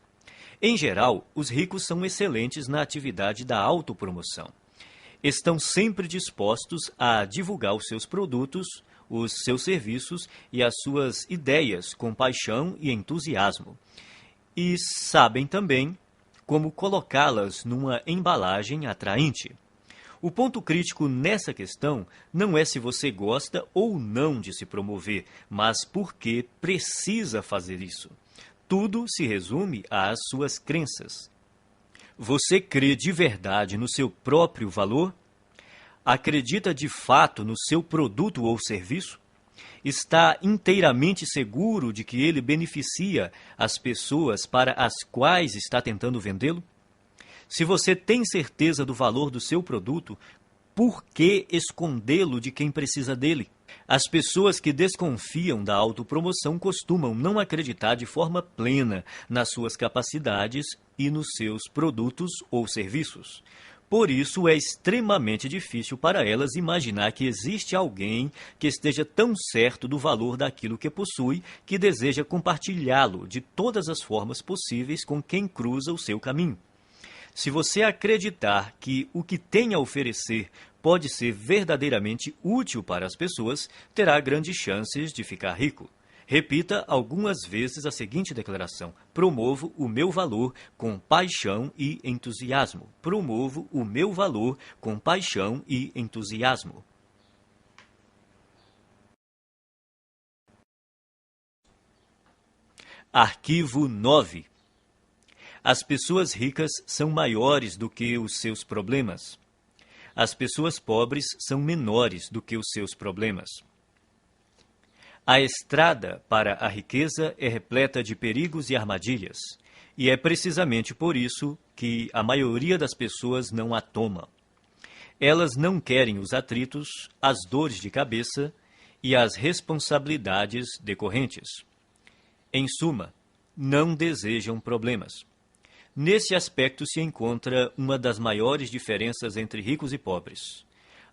Em geral, os ricos são excelentes na atividade da autopromoção. Estão sempre dispostos a divulgar os seus produtos, os seus serviços e as suas ideias com paixão e entusiasmo. E sabem também como colocá-las numa embalagem atraente. O ponto crítico nessa questão não é se você gosta ou não de se promover, mas por que precisa fazer isso. Tudo se resume às suas crenças. Você crê de verdade no seu próprio valor? Acredita de fato no seu produto ou serviço? Está inteiramente seguro de que ele beneficia as pessoas para as quais está tentando vendê-lo? Se você tem certeza do valor do seu produto, por que escondê-lo de quem precisa dele? As pessoas que desconfiam da autopromoção costumam não acreditar de forma plena nas suas capacidades e nos seus produtos ou serviços. Por isso, é extremamente difícil para elas imaginar que existe alguém que esteja tão certo do valor daquilo que possui que deseja compartilhá-lo de todas as formas possíveis com quem cruza o seu caminho. Se você acreditar que o que tem a oferecer pode ser verdadeiramente útil para as pessoas, terá grandes chances de ficar rico. Repita algumas vezes a seguinte declaração: promovo o meu valor com paixão e entusiasmo. Promovo o meu valor com paixão e entusiasmo. Arquivo 9. As pessoas ricas são maiores do que os seus problemas. As pessoas pobres são menores do que os seus problemas. A estrada para a riqueza é repleta de perigos e armadilhas, e é precisamente por isso que a maioria das pessoas não a toma. Elas não querem os atritos, as dores de cabeça e as responsabilidades decorrentes. Em suma, não desejam problemas. Nesse aspecto se encontra uma das maiores diferenças entre ricos e pobres.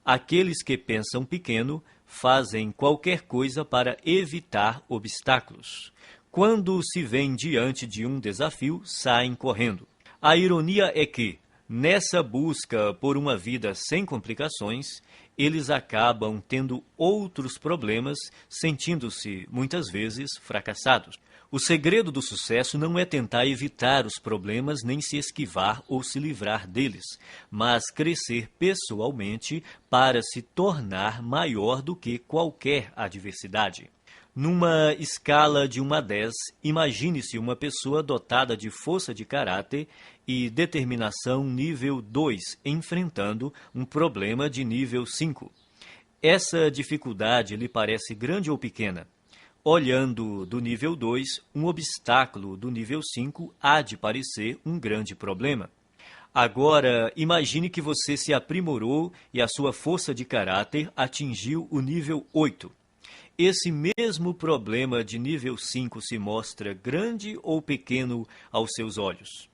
Aqueles que pensam pequeno fazem qualquer coisa para evitar obstáculos. Quando se veem diante de um desafio, saem correndo. A ironia é que, nessa busca por uma vida sem complicações, eles acabam tendo outros problemas, sentindo-se, muitas vezes, fracassados. O segredo do sucesso não é tentar evitar os problemas, nem se esquivar ou se livrar deles, mas crescer pessoalmente para se tornar maior do que qualquer adversidade. Numa escala de 1 a 10, imagine-se uma pessoa dotada de força de caráter e determinação nível 2, enfrentando um problema de nível 5. Essa dificuldade lhe parece grande ou pequena? Olhando do nível 2, um obstáculo do nível 5 há de parecer um grande problema. Agora, imagine que você se aprimorou e a sua força de caráter atingiu o nível 8. Esse mesmo problema de nível 5 se mostra grande ou pequeno aos seus olhos?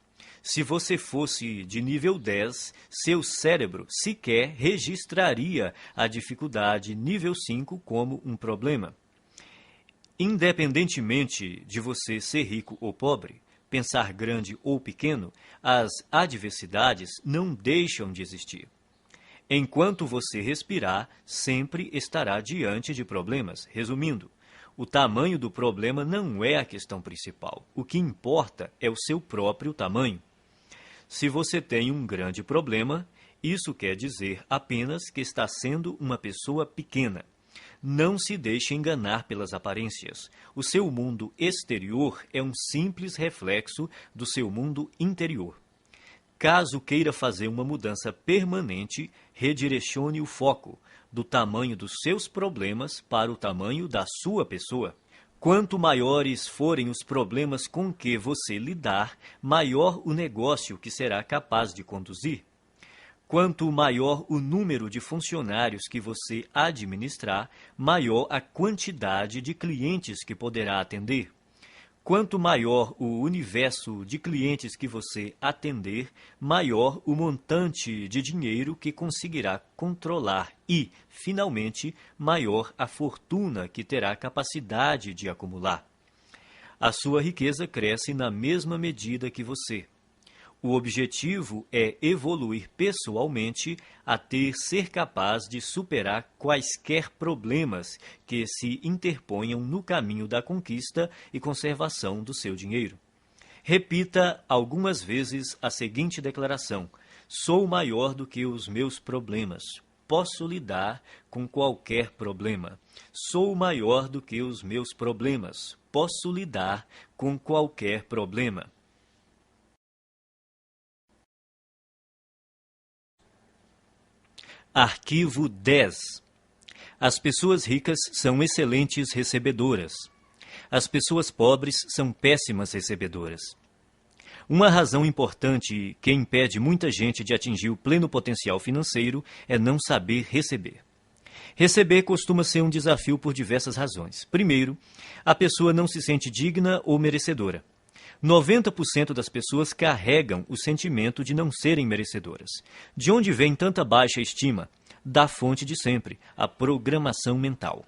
Se você fosse de nível 10, seu cérebro sequer registraria a dificuldade nível 5 como um problema. Independentemente de você ser rico ou pobre, pensar grande ou pequeno, as adversidades não deixam de existir. Enquanto você respirar, sempre estará diante de problemas. Resumindo, o tamanho do problema não é a questão principal. O que importa é o seu próprio tamanho. Se você tem um grande problema, isso quer dizer apenas que está sendo uma pessoa pequena. Não se deixe enganar pelas aparências. O seu mundo exterior é um simples reflexo do seu mundo interior. Caso queira fazer uma mudança permanente, redirecione o foco do tamanho dos seus problemas para o tamanho da sua pessoa. Quanto maiores forem os problemas com que você lidar, maior o negócio que será capaz de conduzir. Quanto maior o número de funcionários que você administrar, maior a quantidade de clientes que poderá atender. Quanto maior o universo de clientes que você atender, maior o montante de dinheiro que conseguirá controlar e, finalmente, maior a fortuna que terá capacidade de acumular. A sua riqueza cresce na mesma medida que você. O objetivo é evoluir pessoalmente até ser capaz de superar quaisquer problemas que se interponham no caminho da conquista e conservação do seu dinheiro. Repita algumas vezes a seguinte declaração: sou maior do que os meus problemas. Posso lidar com qualquer problema. Sou maior do que os meus problemas. Posso lidar com qualquer problema. Arquivo 10. As pessoas ricas são excelentes recebedoras. As pessoas pobres são péssimas recebedoras. Uma razão importante que impede muita gente de atingir o pleno potencial financeiro é não saber receber. Receber costuma ser um desafio por diversas razões. Primeiro, a pessoa não se sente digna ou merecedora. 90% das pessoas carregam o sentimento de não serem merecedoras. De onde vem tanta baixa estima? Da fonte de sempre, a programação mental.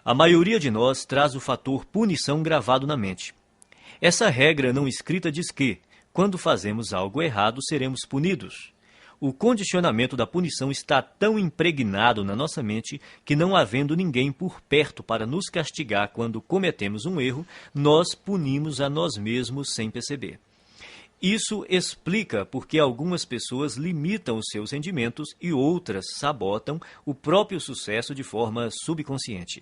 A maioria de nós traz o fator punição gravado na mente. Essa regra não escrita diz que, quando fazemos algo errado, seremos punidos. O condicionamento da punição está tão impregnado na nossa mente que, não havendo ninguém por perto para nos castigar quando cometemos um erro, nós punimos a nós mesmos sem perceber. Isso explica por que algumas pessoas limitam os seus rendimentos e outras sabotam o próprio sucesso de forma subconsciente.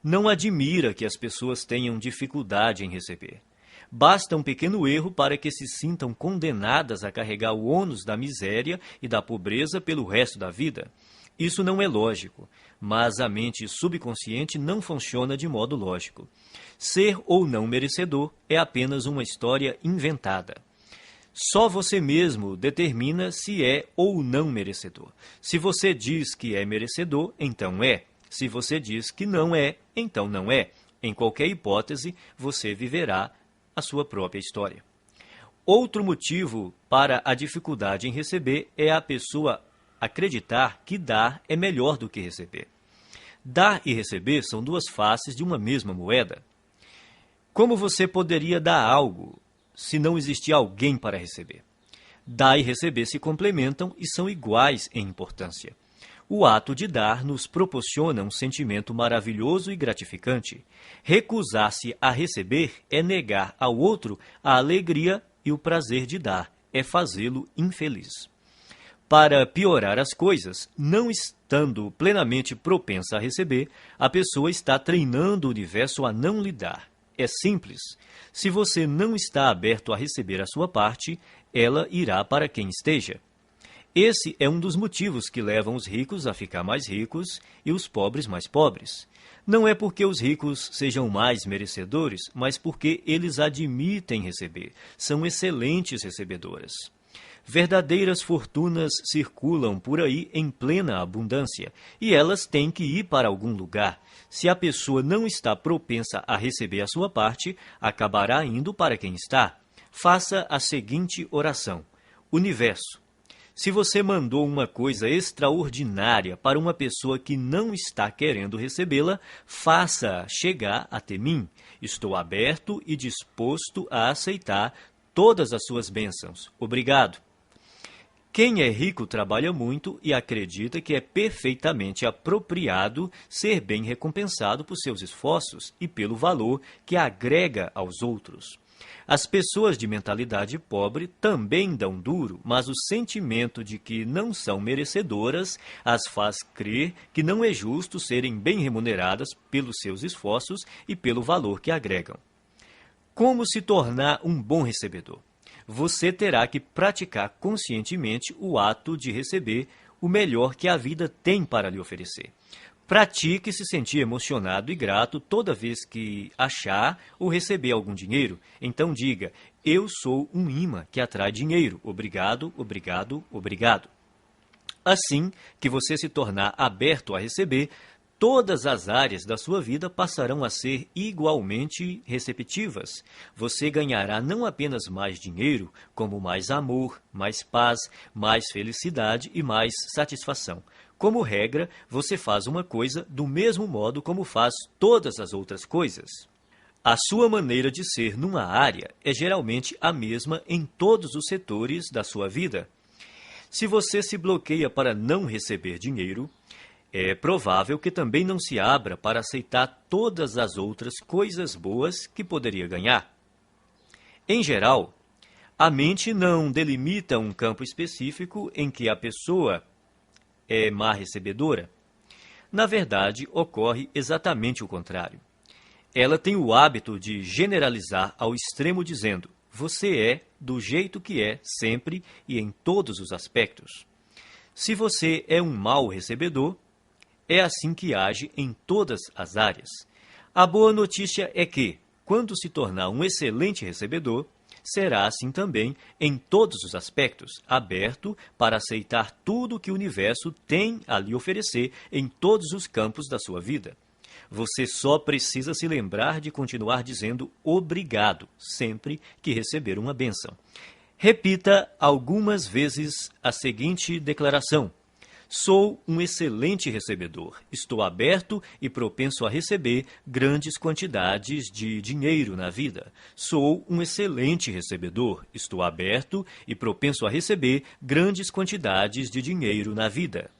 Não admira que as pessoas tenham dificuldade em receber. Basta um pequeno erro para que se sintam condenadas a carregar o ônus da miséria e da pobreza pelo resto da vida. Isso não é lógico, mas a mente subconsciente não funciona de modo lógico. Ser ou não merecedor é apenas uma história inventada. Só você mesmo determina se é ou não merecedor. Se você diz que é merecedor, então é. Se você diz que não é, então não é. Em qualquer hipótese, você viverá a sua própria história. Outro motivo para a dificuldade em receber é a pessoa acreditar que dar é melhor do que receber. Dar e receber são duas faces de uma mesma moeda. Como você poderia dar algo se não existir alguém para receber? Dar e receber se complementam e são iguais em importância. O ato de dar nos proporciona um sentimento maravilhoso e gratificante. Recusar-se a receber é negar ao outro a alegria e o prazer de dar, é fazê-lo infeliz. Para piorar as coisas, não estando plenamente propensa a receber, a pessoa está treinando o universo a não lhe dar. É simples. Se você não está aberto a receber a sua parte, ela irá para quem esteja. Esse é um dos motivos que levam os ricos a ficar mais ricos e os pobres mais pobres. Não é porque os ricos sejam mais merecedores, mas porque eles admitem receber. São excelentes recebedoras. Verdadeiras fortunas circulam por aí em plena abundância, e elas têm que ir para algum lugar. Se a pessoa não está propensa a receber a sua parte, acabará indo para quem está. Faça a seguinte oração: Universo, se você mandou uma coisa extraordinária para uma pessoa que não está querendo recebê-la, faça chegar até mim. Estou aberto e disposto a aceitar todas as suas bênçãos. Obrigado. Quem é rico trabalha muito e acredita que é perfeitamente apropriado ser bem recompensado por seus esforços e pelo valor que agrega aos outros. As pessoas de mentalidade pobre também dão duro, mas o sentimento de que não são merecedoras as faz crer que não é justo serem bem remuneradas pelos seus esforços e pelo valor que agregam. Como se tornar um bom recebedor? Você terá que praticar conscientemente o ato de receber o melhor que a vida tem para lhe oferecer. Pratique se sentir emocionado e grato toda vez que achar ou receber algum dinheiro. Então diga: eu sou um imã que atrai dinheiro. Obrigado, obrigado, obrigado. Assim que você se tornar aberto a receber, todas as áreas da sua vida passarão a ser igualmente receptivas. Você ganhará não apenas mais dinheiro, como mais amor, mais paz, mais felicidade e mais satisfação. Como regra, você faz uma coisa do mesmo modo como faz todas as outras coisas. A sua maneira de ser numa área é geralmente a mesma em todos os setores da sua vida. Se você se bloqueia para não receber dinheiro, é provável que também não se abra para aceitar todas as outras coisas boas que poderia ganhar. Em geral, a mente não delimita um campo específico em que a pessoa é má recebedora. Na verdade, ocorre exatamente o contrário. Ela tem o hábito de generalizar ao extremo dizendo: você é do jeito que é sempre e em todos os aspectos. Se você é um mau recebedor, é assim que age em todas as áreas. A boa notícia é que, quando se tornar um excelente recebedor, será assim também em todos os aspectos, aberto para aceitar tudo que o universo tem a lhe oferecer em todos os campos da sua vida. Você só precisa se lembrar de continuar dizendo obrigado sempre que receber uma bênção. Repita algumas vezes a seguinte declaração: sou um excelente recebedor. Estou aberto e propenso a receber grandes quantidades de dinheiro na vida. Sou um excelente recebedor. Estou aberto e propenso a receber grandes quantidades de dinheiro na vida.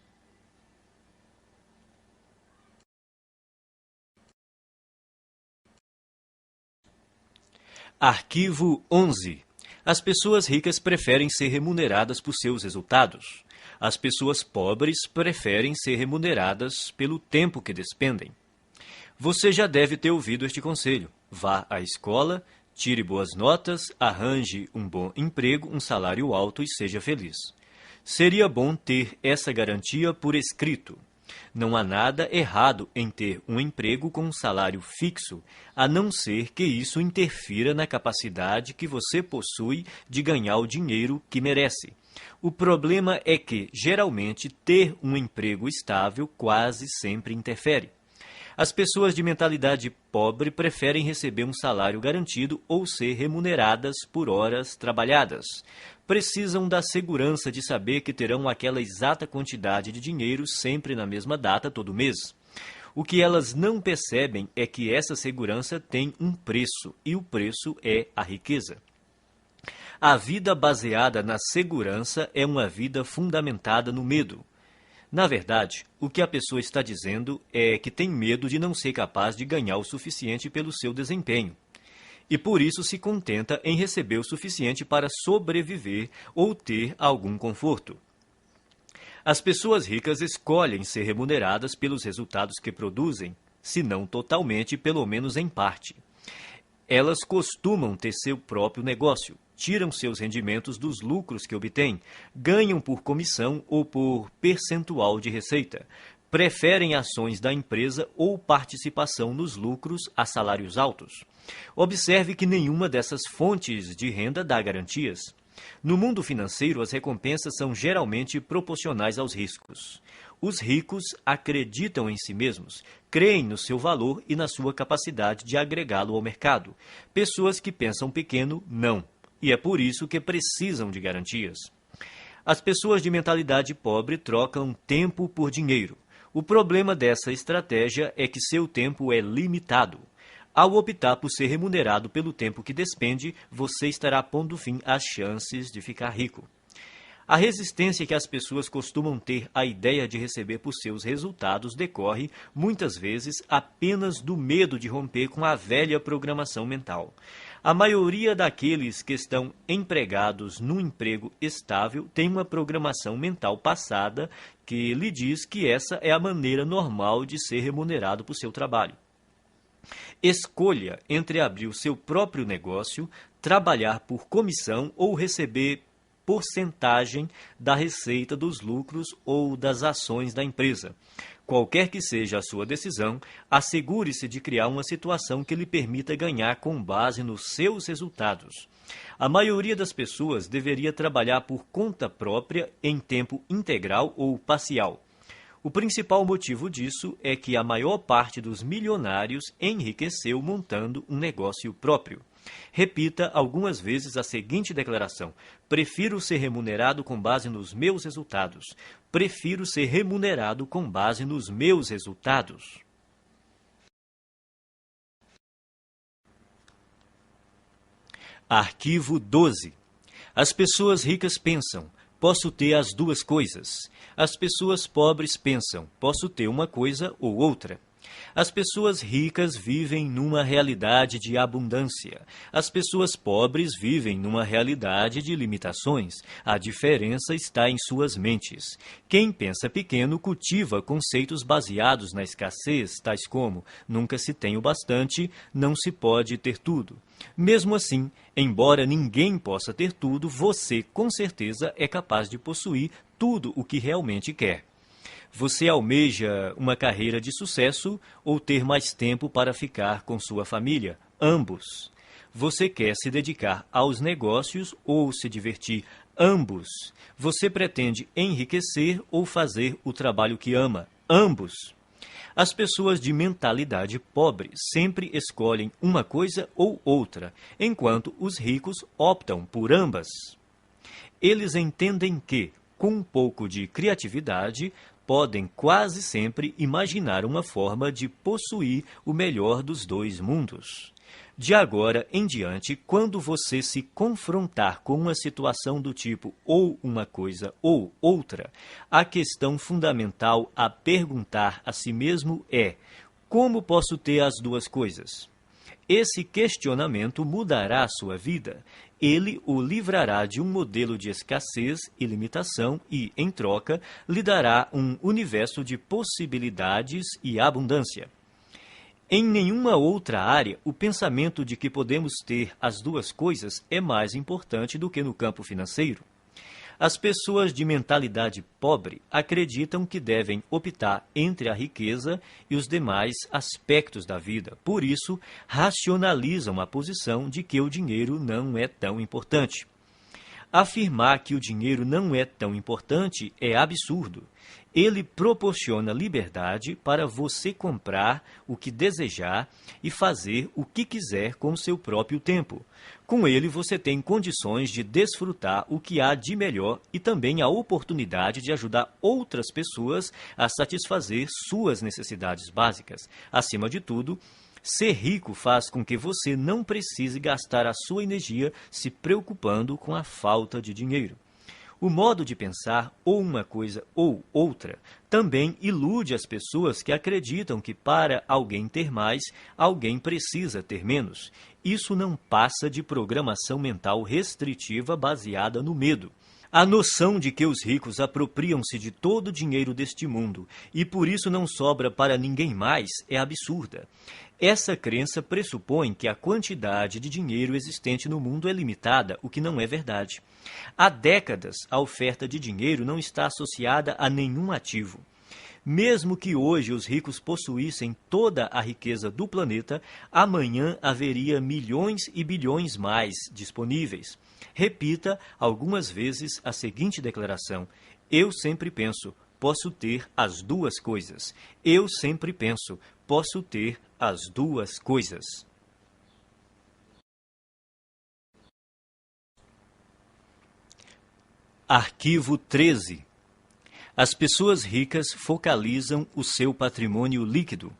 Arquivo 11. As pessoas ricas preferem ser remuneradas por seus resultados. As pessoas pobres preferem ser remuneradas pelo tempo que despendem. Você já deve ter ouvido este conselho. Vá à escola, tire boas notas, arranje um bom emprego, um salário alto e seja feliz. Seria bom ter essa garantia por escrito. Não há nada errado em ter um emprego com um salário fixo, a não ser que isso interfira na capacidade que você possui de ganhar o dinheiro que merece. O problema é que, geralmente, ter um emprego estável quase sempre interfere. As pessoas de mentalidade pobre preferem receber um salário garantido ou ser remuneradas por horas trabalhadas. Precisam da segurança de saber que terão aquela exata quantidade de dinheiro sempre na mesma data todo mês. O que elas não percebem é que essa segurança tem um preço, e o preço é a riqueza. A vida baseada na segurança é uma vida fundamentada no medo. Na verdade, o que a pessoa está dizendo é que tem medo de não ser capaz de ganhar o suficiente pelo seu desempenho. E por isso se contenta em receber o suficiente para sobreviver ou ter algum conforto. As pessoas ricas escolhem ser remuneradas pelos resultados que produzem, se não totalmente, pelo menos em parte. Elas costumam ter seu próprio negócio, tiram seus rendimentos dos lucros que obtêm, ganham por comissão ou por percentual de receita, preferem ações da empresa ou participação nos lucros a salários altos. Observe que nenhuma dessas fontes de renda dá garantias. No mundo financeiro, as recompensas são geralmente proporcionais aos riscos. Os ricos acreditam em si mesmos, creem no seu valor e na sua capacidade de agregá-lo ao mercado. Pessoas que pensam pequeno, não. e é por isso que precisam de garantias. As pessoas de mentalidade pobre trocam tempo por dinheiro. O problema dessa estratégia é que seu tempo é limitado. Ao optar por ser remunerado pelo tempo que despende, você estará pondo fim às chances de ficar rico. A resistência que as pessoas costumam ter à ideia de receber por seus resultados decorre, muitas vezes, apenas do medo de romper com a velha programação mental. A maioria daqueles que estão empregados num emprego estável tem uma programação mental passada que lhe diz que essa é a maneira normal de ser remunerado por seu trabalho. Escolha entre abrir o seu próprio negócio, trabalhar por comissão ou receber porcentagem da receita dos lucros ou das ações da empresa. Qualquer que seja a sua decisão, assegure-se de criar uma situação que lhe permita ganhar com base nos seus resultados. A maioria das pessoas deveria trabalhar por conta própria em tempo integral ou parcial. O principal motivo disso é que a maior parte dos milionários enriqueceu montando um negócio próprio. Repita algumas vezes a seguinte declaração: prefiro ser remunerado com base nos meus resultados. Prefiro ser remunerado com base nos meus resultados. Arquivo 12. As pessoas ricas pensam: posso ter as duas coisas. As pessoas pobres pensam: posso ter uma coisa ou outra. As pessoas ricas vivem numa realidade de abundância. As pessoas pobres vivem numa realidade de limitações. A diferença está em suas mentes. Quem pensa pequeno cultiva conceitos baseados na escassez, tais como: nunca se tem o bastante, não se pode ter tudo. Mesmo assim, embora ninguém possa ter tudo, você, com certeza, é capaz de possuir tudo o que realmente quer. Você almeja uma carreira de sucesso ou ter mais tempo para ficar com sua família? Ambos. Você quer se dedicar aos negócios ou se divertir? Ambos. Você pretende enriquecer ou fazer o trabalho que ama? Ambos. As pessoas de mentalidade pobre sempre escolhem uma coisa ou outra, enquanto os ricos optam por ambas. Eles entendem que, com um pouco de criatividade, podem quase sempre imaginar uma forma de possuir o melhor dos dois mundos. De agora em diante, quando você se confrontar com uma situação do tipo ou uma coisa ou outra, a questão fundamental a perguntar a si mesmo é: como posso ter as duas coisas? Esse questionamento mudará a sua vida. Ele o livrará de um modelo de escassez e limitação e, em troca, lhe dará um universo de possibilidades e abundância. Em nenhuma outra área, o pensamento de que podemos ter as duas coisas é mais importante do que no campo financeiro. As pessoas de mentalidade pobre acreditam que devem optar entre a riqueza e os demais aspectos da vida. Por isso, racionalizam a posição de que o dinheiro não é tão importante. Afirmar que o dinheiro não é tão importante é absurdo. Ele proporciona liberdade para você comprar o que desejar e fazer o que quiser com seu próprio tempo. Com ele, você tem condições de desfrutar o que há de melhor e também a oportunidade de ajudar outras pessoas a satisfazer suas necessidades básicas. Acima de tudo, ser rico faz com que você não precise gastar a sua energia se preocupando com a falta de dinheiro. O modo de pensar, ou uma coisa ou outra, também ilude as pessoas que acreditam que para alguém ter mais, alguém precisa ter menos. Isso não passa de programação mental restritiva baseada no medo. A noção de que os ricos apropriam-se de todo o dinheiro deste mundo e por isso não sobra para ninguém mais é absurda. Essa crença pressupõe que a quantidade de dinheiro existente no mundo é limitada, o que não é verdade. Há décadas, a oferta de dinheiro não está associada a nenhum ativo. Mesmo que hoje os ricos possuíssem toda a riqueza do planeta, amanhã haveria milhões e bilhões mais disponíveis. Repita algumas vezes a seguinte declaração: eu sempre penso, posso ter as duas coisas. Eu sempre penso, posso ter as duas coisas. Arquivo 13. As pessoas ricas focalizam o seu patrimônio líquido.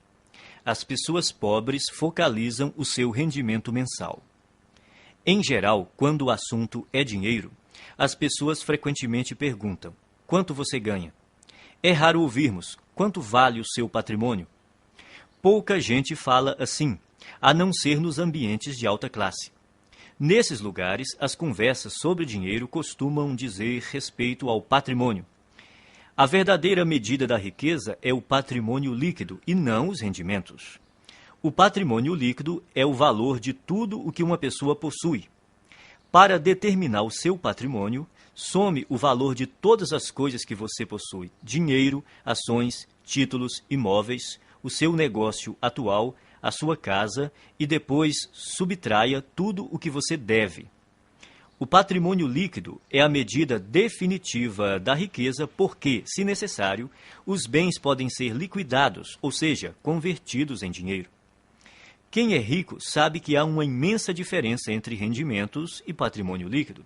As pessoas pobres focalizam o seu rendimento mensal. Em geral, quando o assunto é dinheiro, as pessoas frequentemente perguntam: quanto você ganha? É raro ouvirmos: quanto vale o seu patrimônio? Pouca gente fala assim, a não ser nos ambientes de alta classe. Nesses lugares, as conversas sobre dinheiro costumam dizer respeito ao patrimônio. A verdadeira medida da riqueza é o patrimônio líquido e não os rendimentos. O patrimônio líquido é o valor de tudo o que uma pessoa possui. Para determinar o seu patrimônio, some o valor de todas as coisas que você possui: dinheiro, ações, títulos, imóveis, o seu negócio atual, a sua casa, e depois subtraia tudo o que você deve. O patrimônio líquido é a medida definitiva da riqueza porque, se necessário, os bens podem ser liquidados, ou seja, convertidos em dinheiro. Quem é rico sabe que há uma imensa diferença entre rendimentos e patrimônio líquido.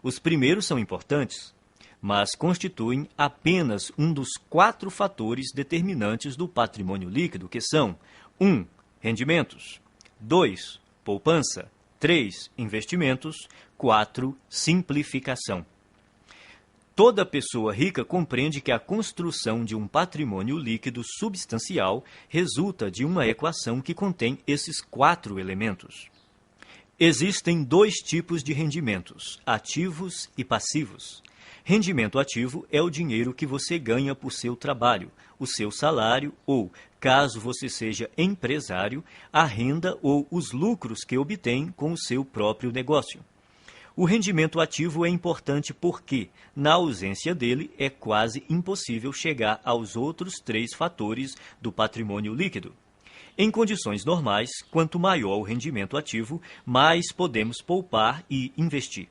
Os primeiros são importantes, mas constituem apenas um dos 4 fatores determinantes do patrimônio líquido, que são 1. Rendimentos, 2. Poupança, 3. Investimentos, 4. Simplificação. Toda pessoa rica compreende que a construção de um patrimônio líquido substancial resulta de uma equação que contém esses 4 elementos. Existem 2 tipos de rendimentos: ativos e passivos. Rendimento ativo é o dinheiro que você ganha por seu trabalho, o seu salário ou, caso você seja empresário, a renda ou os lucros que obtém com o seu próprio negócio. O rendimento ativo é importante porque, na ausência dele, é quase impossível chegar aos outros 3 fatores do patrimônio líquido. Em condições normais, quanto maior o rendimento ativo, mais podemos poupar e investir.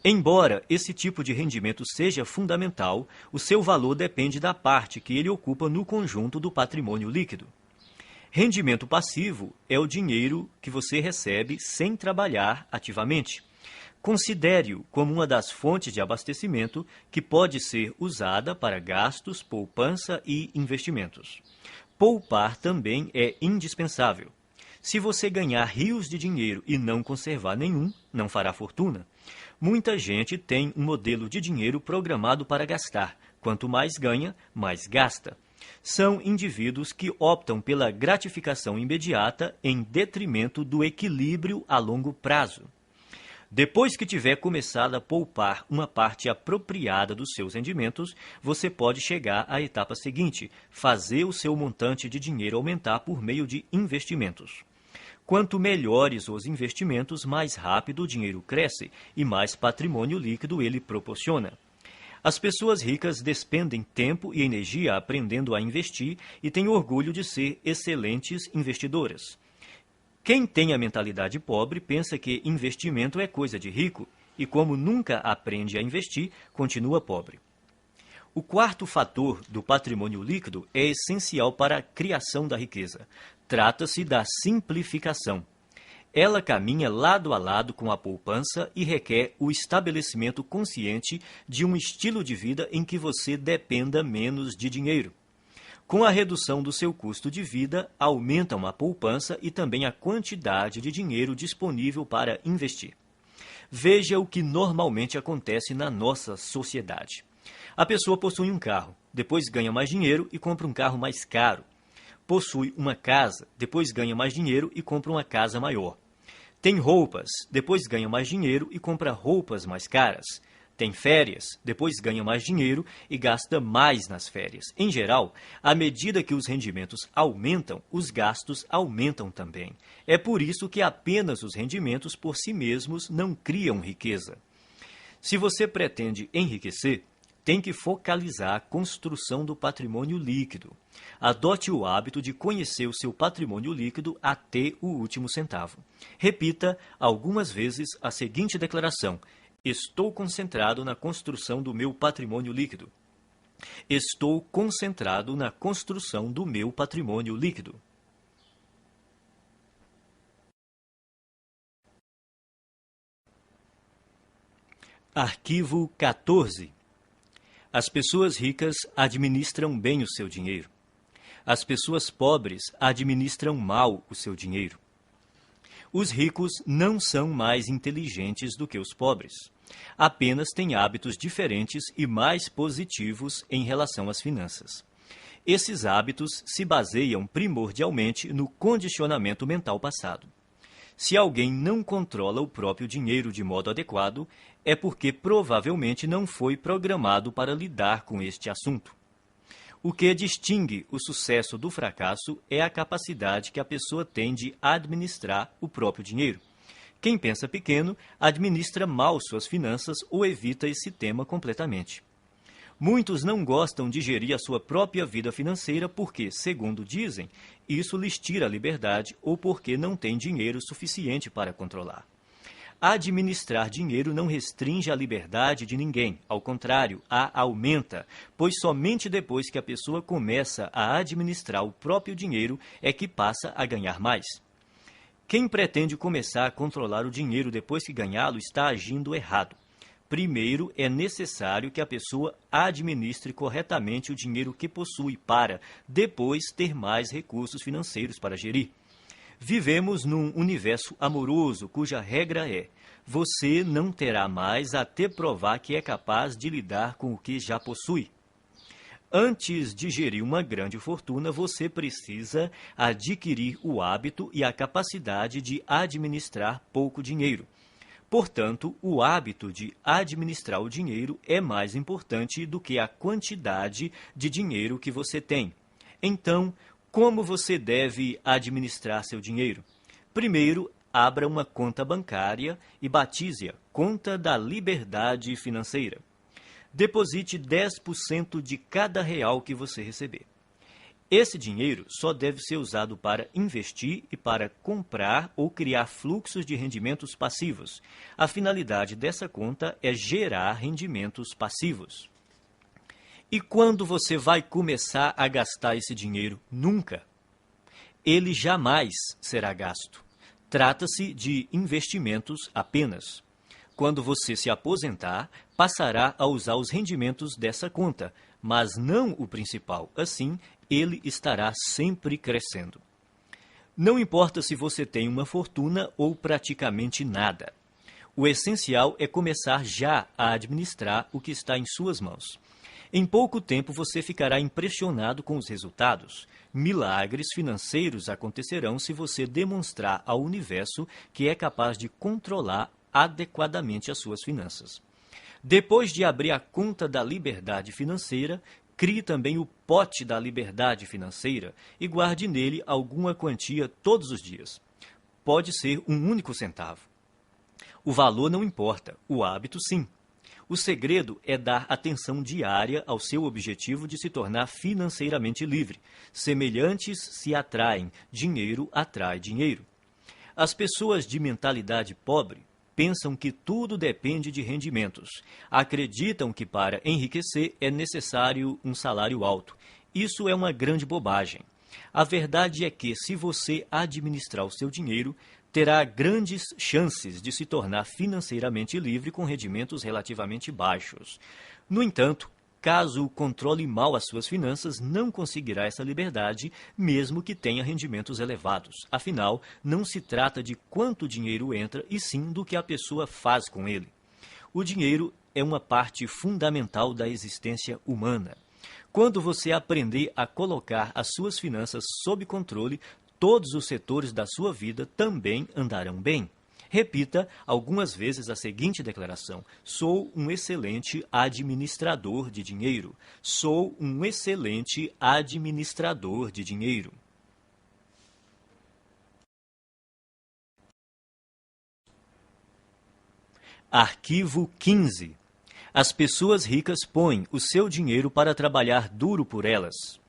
Embora esse tipo de rendimento seja fundamental, o seu valor depende da parte que ele ocupa no conjunto do patrimônio líquido. Rendimento passivo é o dinheiro que você recebe sem trabalhar ativamente. Considere-o como uma das fontes de abastecimento que pode ser usada para gastos, poupança e investimentos. Poupar também é indispensável. Se você ganhar rios de dinheiro e não conservar nenhum, não fará fortuna. Muita gente tem um modelo de dinheiro programado para gastar. Quanto mais ganha, mais gasta. São indivíduos que optam pela gratificação imediata em detrimento do equilíbrio a longo prazo. Depois que tiver começado a poupar uma parte apropriada dos seus rendimentos, você pode chegar à etapa seguinte: fazer o seu montante de dinheiro aumentar por meio de investimentos. Quanto melhores os investimentos, mais rápido o dinheiro cresce e mais patrimônio líquido ele proporciona. As pessoas ricas despendem tempo e energia aprendendo a investir e têm orgulho de ser excelentes investidoras. Quem tem a mentalidade pobre pensa que investimento é coisa de rico e, como nunca aprende a investir, continua pobre. O 4º fator do patrimônio líquido é essencial para a criação da riqueza. Trata-se da simplificação. Ela caminha lado a lado com a poupança e requer o estabelecimento consciente de um estilo de vida em que você dependa menos de dinheiro. Com a redução do seu custo de vida, aumentam a poupança e também a quantidade de dinheiro disponível para investir. Veja o que normalmente acontece na nossa sociedade. A pessoa possui um carro, depois ganha mais dinheiro e compra um carro mais caro. Possui uma casa, depois ganha mais dinheiro e compra uma casa maior. Tem roupas, depois ganha mais dinheiro e compra roupas mais caras. Tem férias, depois ganha mais dinheiro e gasta mais nas férias. Em geral, à medida que os rendimentos aumentam, os gastos aumentam também. É por isso que apenas os rendimentos por si mesmos não criam riqueza. Se você pretende enriquecer, tem que focalizar a construção do patrimônio líquido. Adote o hábito de conhecer o seu patrimônio líquido até o último centavo. Repita algumas vezes a seguinte declaração: estou concentrado na construção do meu patrimônio líquido. Estou concentrado na construção do meu patrimônio líquido. Arquivo 14. As pessoas ricas administram bem o seu dinheiro. As pessoas pobres administram mal o seu dinheiro. Os ricos não são mais inteligentes do que os pobres. Apenas têm hábitos diferentes e mais positivos em relação às finanças. Esses hábitos se baseiam primordialmente no condicionamento mental passado. Se alguém não controla o próprio dinheiro de modo adequado, é porque provavelmente não foi programado para lidar com este assunto. O que distingue o sucesso do fracasso é a capacidade que a pessoa tem de administrar o próprio dinheiro. Quem pensa pequeno administra mal suas finanças ou evita esse tema completamente. Muitos não gostam de gerir a sua própria vida financeira porque, segundo dizem, isso lhes tira a liberdade ou porque não têm dinheiro suficiente para controlar. Administrar dinheiro não restringe a liberdade de ninguém, ao contrário, a aumenta, pois somente depois que a pessoa começa a administrar o próprio dinheiro é que passa a ganhar mais. Quem pretende começar a controlar o dinheiro depois que ganhá-lo está agindo errado. Primeiro, é necessário que a pessoa administre corretamente o dinheiro que possui para, depois, ter mais recursos financeiros para gerir. Vivemos num universo amoroso cuja regra é: você não terá mais até provar que é capaz de lidar com o que já possui. Antes de gerir uma grande fortuna, você precisa adquirir o hábito e a capacidade de administrar pouco dinheiro. Portanto, o hábito de administrar o dinheiro é mais importante do que a quantidade de dinheiro que você tem. Então, como você deve administrar seu dinheiro? Primeiro, abra uma conta bancária e batize-a Conta da Liberdade Financeira. Deposite 10% de cada real que você receber. Esse dinheiro só deve ser usado para investir e para comprar ou criar fluxos de rendimentos passivos. A finalidade dessa conta é gerar rendimentos passivos. E quando você vai começar a gastar esse dinheiro? Nunca. Ele jamais será gasto. Trata-se de investimentos apenas. Quando você se aposentar, passará a usar os rendimentos dessa conta, mas não o principal. Assim, ele estará sempre crescendo. Não importa se você tem uma fortuna ou praticamente nada. O essencial é começar já a administrar o que está em suas mãos. Em pouco tempo você ficará impressionado com os resultados. Milagres financeiros acontecerão se você demonstrar ao universo que é capaz de controlar adequadamente as suas finanças. Depois de abrir a conta da liberdade financeira, crie também o pote da liberdade financeira e guarde nele alguma quantia todos os dias. Pode ser um único centavo. O valor não importa, o hábito sim. O segredo é dar atenção diária ao seu objetivo de se tornar financeiramente livre. Semelhantes se atraem, dinheiro atrai dinheiro. As pessoas de mentalidade pobre pensam que tudo depende de rendimentos. Acreditam que para enriquecer é necessário um salário alto. Isso é uma grande bobagem. A verdade é que, se você administrar o seu dinheiro, terá grandes chances de se tornar financeiramente livre com rendimentos relativamente baixos. No entanto, caso controle mal as suas finanças, não conseguirá essa liberdade, mesmo que tenha rendimentos elevados. Afinal, não se trata de quanto dinheiro entra, e sim do que a pessoa faz com ele. O dinheiro é uma parte fundamental da existência humana. Quando você aprender a colocar as suas finanças sob controle, todos os setores da sua vida também andarão bem. Repita algumas vezes a seguinte declaração: sou um excelente administrador de dinheiro. Sou um excelente administrador de dinheiro. Arquivo 15. As pessoas ricas põem o seu dinheiro para trabalhar duro por elas.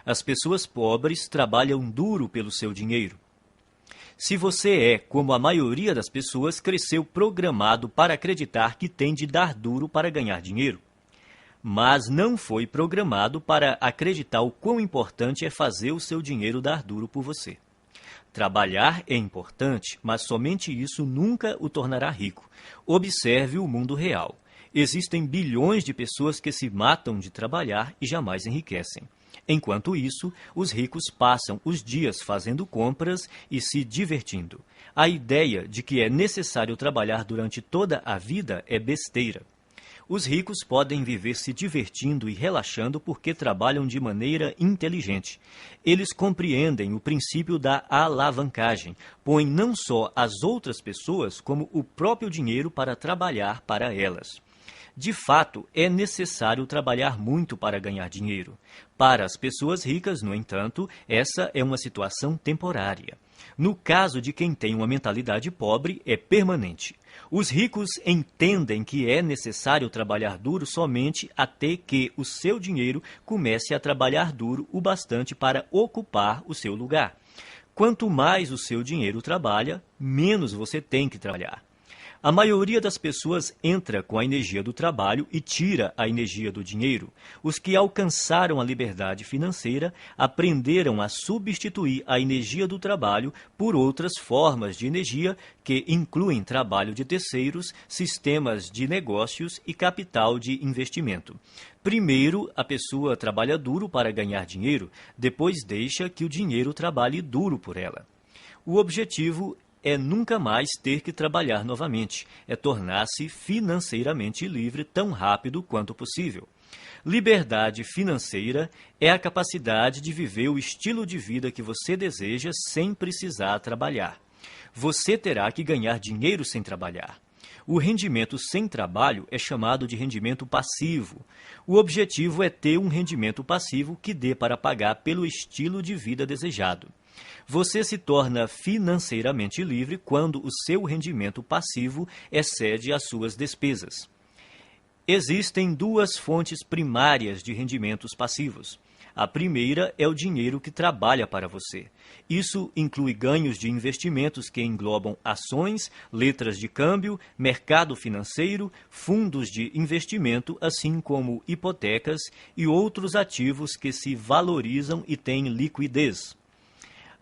As pessoas pobres trabalham duro pelo seu dinheiro. Se você é, como a maioria das pessoas, cresceu programado para acreditar que tem de dar duro para ganhar dinheiro. Mas não foi programado para acreditar o quão importante é fazer o seu dinheiro dar duro por você. Trabalhar é importante, mas somente isso nunca o tornará rico. Observe o mundo real. Existem bilhões de pessoas que se matam de trabalhar e jamais enriquecem. Enquanto isso, os ricos passam os dias fazendo compras e se divertindo. A ideia de que é necessário trabalhar durante toda a vida é besteira. Os ricos podem viver se divertindo e relaxando porque trabalham de maneira inteligente. Eles compreendem o princípio da alavancagem, põem não só as outras pessoas, como o próprio dinheiro para trabalhar para elas. De fato, é necessário trabalhar muito para ganhar dinheiro. Para as pessoas ricas, no entanto, essa é uma situação temporária. No caso de quem tem uma mentalidade pobre, é permanente. Os ricos entendem que é necessário trabalhar duro somente até que o seu dinheiro comece a trabalhar duro o bastante para ocupar o seu lugar. Quanto mais o seu dinheiro trabalha, menos você tem que trabalhar. A maioria das pessoas entra com a energia do trabalho e tira a energia do dinheiro. Os que alcançaram a liberdade financeira aprenderam a substituir a energia do trabalho por outras formas de energia que incluem trabalho de terceiros, sistemas de negócios e capital de investimento. Primeiro, a pessoa trabalha duro para ganhar dinheiro, depois deixa que o dinheiro trabalhe duro por ela. O objetivo é nunca mais ter que trabalhar novamente, é tornar-se financeiramente livre tão rápido quanto possível. Liberdade financeira é a capacidade de viver o estilo de vida que você deseja sem precisar trabalhar. Você terá que ganhar dinheiro sem trabalhar. O rendimento sem trabalho é chamado de rendimento passivo. O objetivo é ter um rendimento passivo que dê para pagar pelo estilo de vida desejado. Você se torna financeiramente livre quando o seu rendimento passivo excede as suas despesas. Existem duas fontes primárias de rendimentos passivos. A primeira é o dinheiro que trabalha para você. Isso inclui ganhos de investimentos que englobam ações, letras de câmbio, mercado financeiro, fundos de investimento, assim como hipotecas e outros ativos que se valorizam e têm liquidez.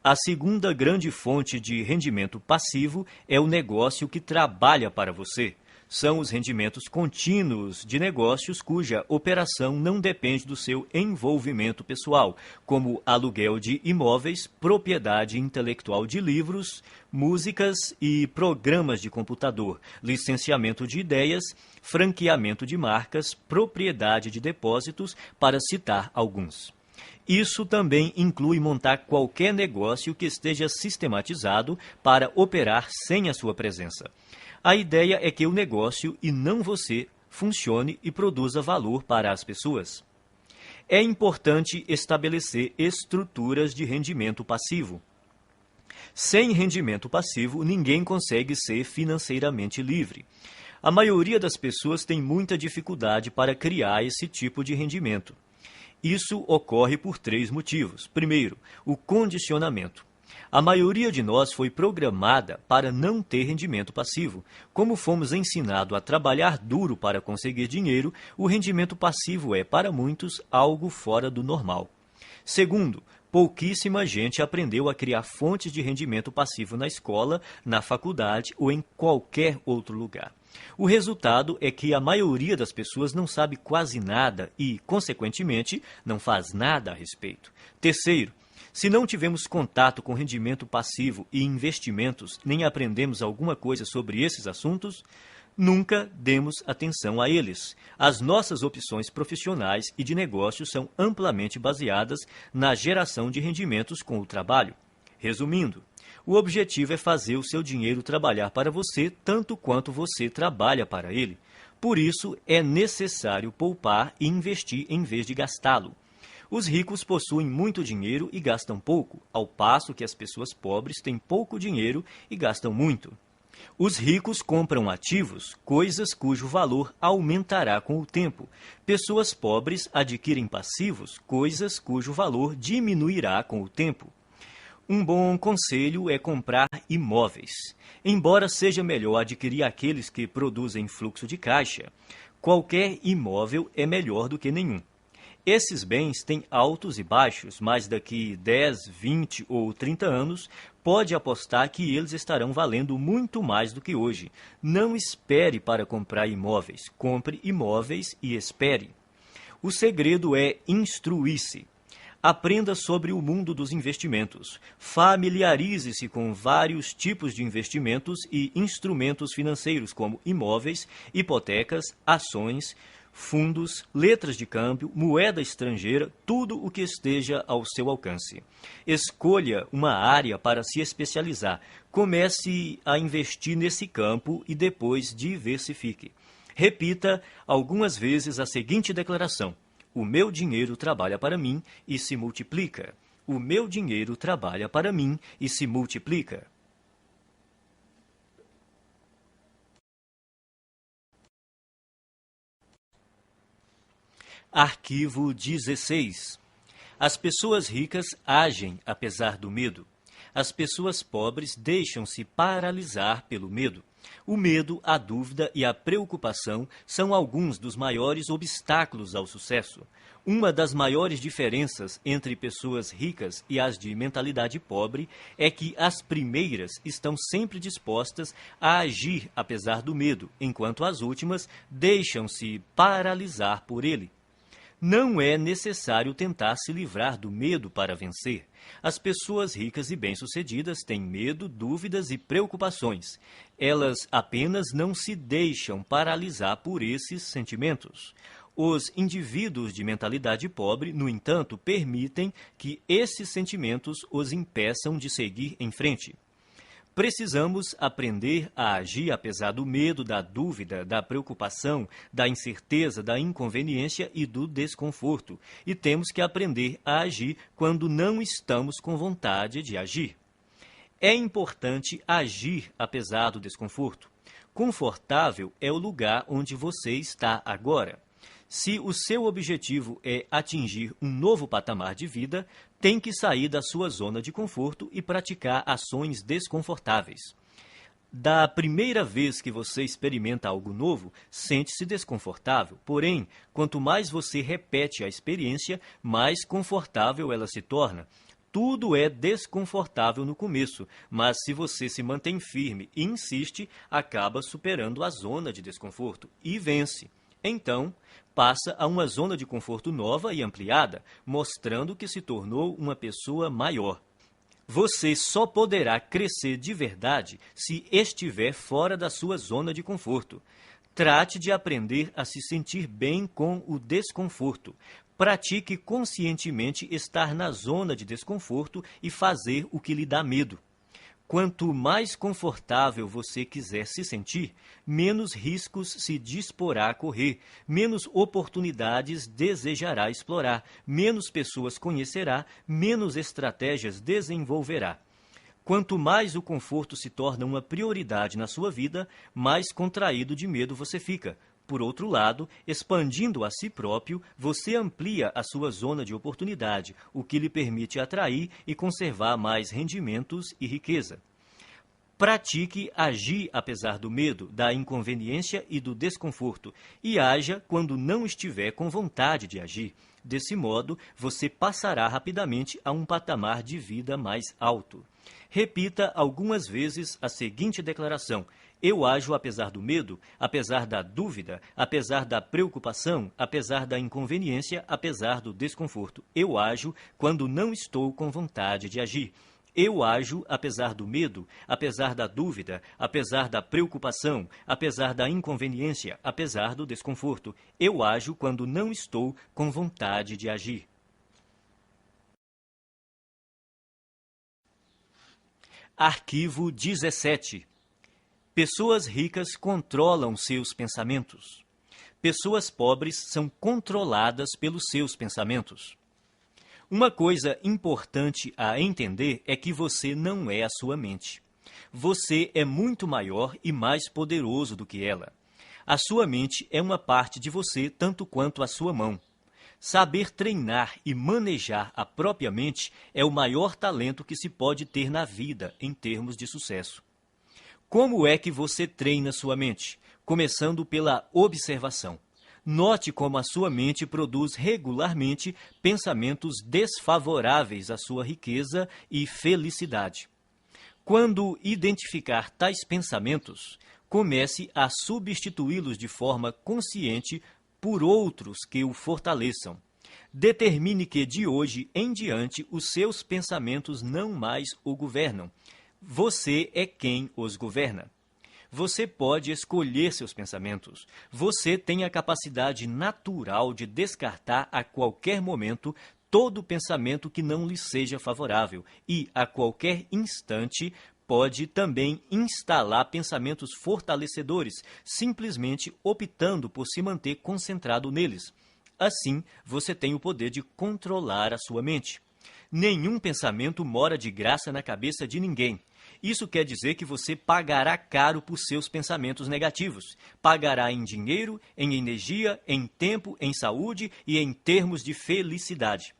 A segunda grande fonte de rendimento passivo é o negócio que trabalha para você. São os rendimentos contínuos de negócios cuja operação não depende do seu envolvimento pessoal, como aluguel de imóveis, propriedade intelectual de livros, músicas e programas de computador, licenciamento de ideias, franqueamento de marcas, propriedade de depósitos, para citar alguns. Isso também inclui montar qualquer negócio que esteja sistematizado para operar sem a sua presença. A ideia é que o negócio, e não você, funcione e produza valor para as pessoas. É importante estabelecer estruturas de rendimento passivo. Sem rendimento passivo, ninguém consegue ser financeiramente livre. A maioria das pessoas tem muita dificuldade para criar esse tipo de rendimento. Isso ocorre por 3 motivos. Primeiro, o condicionamento. A maioria de nós foi programada para não ter rendimento passivo. Como fomos ensinados a trabalhar duro para conseguir dinheiro, o rendimento passivo é, para muitos, algo fora do normal. Segundo, pouquíssima gente aprendeu a criar fontes de rendimento passivo na escola, na faculdade ou em qualquer outro lugar. O resultado é que a maioria das pessoas não sabe quase nada e, consequentemente, não faz nada a respeito. Terceiro, se não tivemos contato com rendimento passivo e investimentos, nem aprendemos alguma coisa sobre esses assuntos, nunca demos atenção a eles. As nossas opções profissionais e de negócios são amplamente baseadas na geração de rendimentos com o trabalho. Resumindo, o objetivo é fazer o seu dinheiro trabalhar para você tanto quanto você trabalha para ele. Por isso, é necessário poupar e investir em vez de gastá-lo. Os ricos possuem muito dinheiro e gastam pouco, ao passo que as pessoas pobres têm pouco dinheiro e gastam muito. Os ricos compram ativos, coisas cujo valor aumentará com o tempo. Pessoas pobres adquirem passivos, coisas cujo valor diminuirá com o tempo. Um bom conselho é comprar imóveis. Embora seja melhor adquirir aqueles que produzem fluxo de caixa, qualquer imóvel é melhor do que nenhum. Esses bens têm altos e baixos, mas daqui 10, 20 ou 30 anos, pode apostar que eles estarão valendo muito mais do que hoje. Não espere para comprar imóveis. Compre imóveis e espere. O segredo é instruir-se. Aprenda sobre o mundo dos investimentos. Familiarize-se com vários tipos de investimentos e instrumentos financeiros, como imóveis, hipotecas, ações, fundos, letras de câmbio, moeda estrangeira, tudo o que esteja ao seu alcance. Escolha uma área para se especializar. Comece a investir nesse campo e depois diversifique. Repita algumas vezes a seguinte declaração: o meu dinheiro trabalha para mim e se multiplica. O meu dinheiro trabalha para mim e se multiplica. Arquivo 16. As pessoas ricas agem apesar do medo. As pessoas pobres deixam-se paralisar pelo medo. O medo, a dúvida e a preocupação são alguns dos maiores obstáculos ao sucesso. Uma das maiores diferenças entre pessoas ricas e as de mentalidade pobre é que as primeiras estão sempre dispostas a agir apesar do medo, enquanto as últimas deixam-se paralisar por ele. Não é necessário tentar se livrar do medo para vencer. As pessoas ricas e bem-sucedidas têm medo, dúvidas e preocupações. Elas apenas não se deixam paralisar por esses sentimentos. Os indivíduos de mentalidade pobre, no entanto, permitem que esses sentimentos os impeçam de seguir em frente. Precisamos aprender a agir apesar do medo, da dúvida, da preocupação, da incerteza, da inconveniência e do desconforto. E temos que aprender a agir quando não estamos com vontade de agir. É importante agir apesar do desconforto. Confortável é o lugar onde você está agora. Se o seu objetivo é atingir um novo patamar de vida, tem que sair da sua zona de conforto e praticar ações desconfortáveis. Da primeira vez que você experimenta algo novo, sente-se desconfortável. Porém, quanto mais você repete a experiência, mais confortável ela se torna. Tudo é desconfortável no começo, mas se você se mantém firme e insiste, acaba superando a zona de desconforto e vence. Então, passa a uma zona de conforto nova e ampliada, mostrando que se tornou uma pessoa maior. Você só poderá crescer de verdade se estiver fora da sua zona de conforto. Trate de aprender a se sentir bem com o desconforto. Pratique conscientemente estar na zona de desconforto e fazer o que lhe dá medo. Quanto mais confortável você quiser se sentir, menos riscos se disporá a correr, menos oportunidades desejará explorar, menos pessoas conhecerá, menos estratégias desenvolverá. Quanto mais o conforto se torna uma prioridade na sua vida, mais contraído de medo você fica. Por outro lado, expandindo a si próprio, você amplia a sua zona de oportunidade, o que lhe permite atrair e conservar mais rendimentos e riqueza. Pratique agir apesar do medo, da inconveniência e do desconforto, e haja quando não estiver com vontade de agir. Desse modo, você passará rapidamente a um patamar de vida mais alto. Repita algumas vezes a seguinte declaração: eu ajo apesar do medo, apesar da dúvida, apesar da preocupação, apesar da inconveniência, apesar do desconforto. Eu ajo quando não estou com vontade de agir. Eu ajo apesar do medo, apesar da dúvida, apesar da preocupação, apesar da inconveniência, apesar do desconforto. Eu ajo quando não estou com vontade de agir. Arquivo 17. Pessoas ricas controlam seus pensamentos. Pessoas pobres são controladas pelos seus pensamentos. Uma coisa importante a entender é que você não é a sua mente. Você é muito maior e mais poderoso do que ela. A sua mente é uma parte de você tanto quanto a sua mão. Saber treinar e manejar a própria mente é o maior talento que se pode ter na vida em termos de sucesso. Como é que você treina sua mente? Começando pela observação. Note como a sua mente produz regularmente pensamentos desfavoráveis à sua riqueza e felicidade. Quando identificar tais pensamentos, comece a substituí-los de forma consciente por outros que o fortaleçam. Determine que de hoje em diante os seus pensamentos não mais o governam. Você é quem os governa. Você pode escolher seus pensamentos. Você tem a capacidade natural de descartar a qualquer momento todo pensamento que não lhe seja favorável e, a qualquer instante, pode também instalar pensamentos fortalecedores, simplesmente optando por se manter concentrado neles. Assim, você tem o poder de controlar a sua mente. Nenhum pensamento mora de graça na cabeça de ninguém. Isso quer dizer que você pagará caro por seus pensamentos negativos. Pagará em dinheiro, em energia, em tempo, em saúde e em termos de felicidade.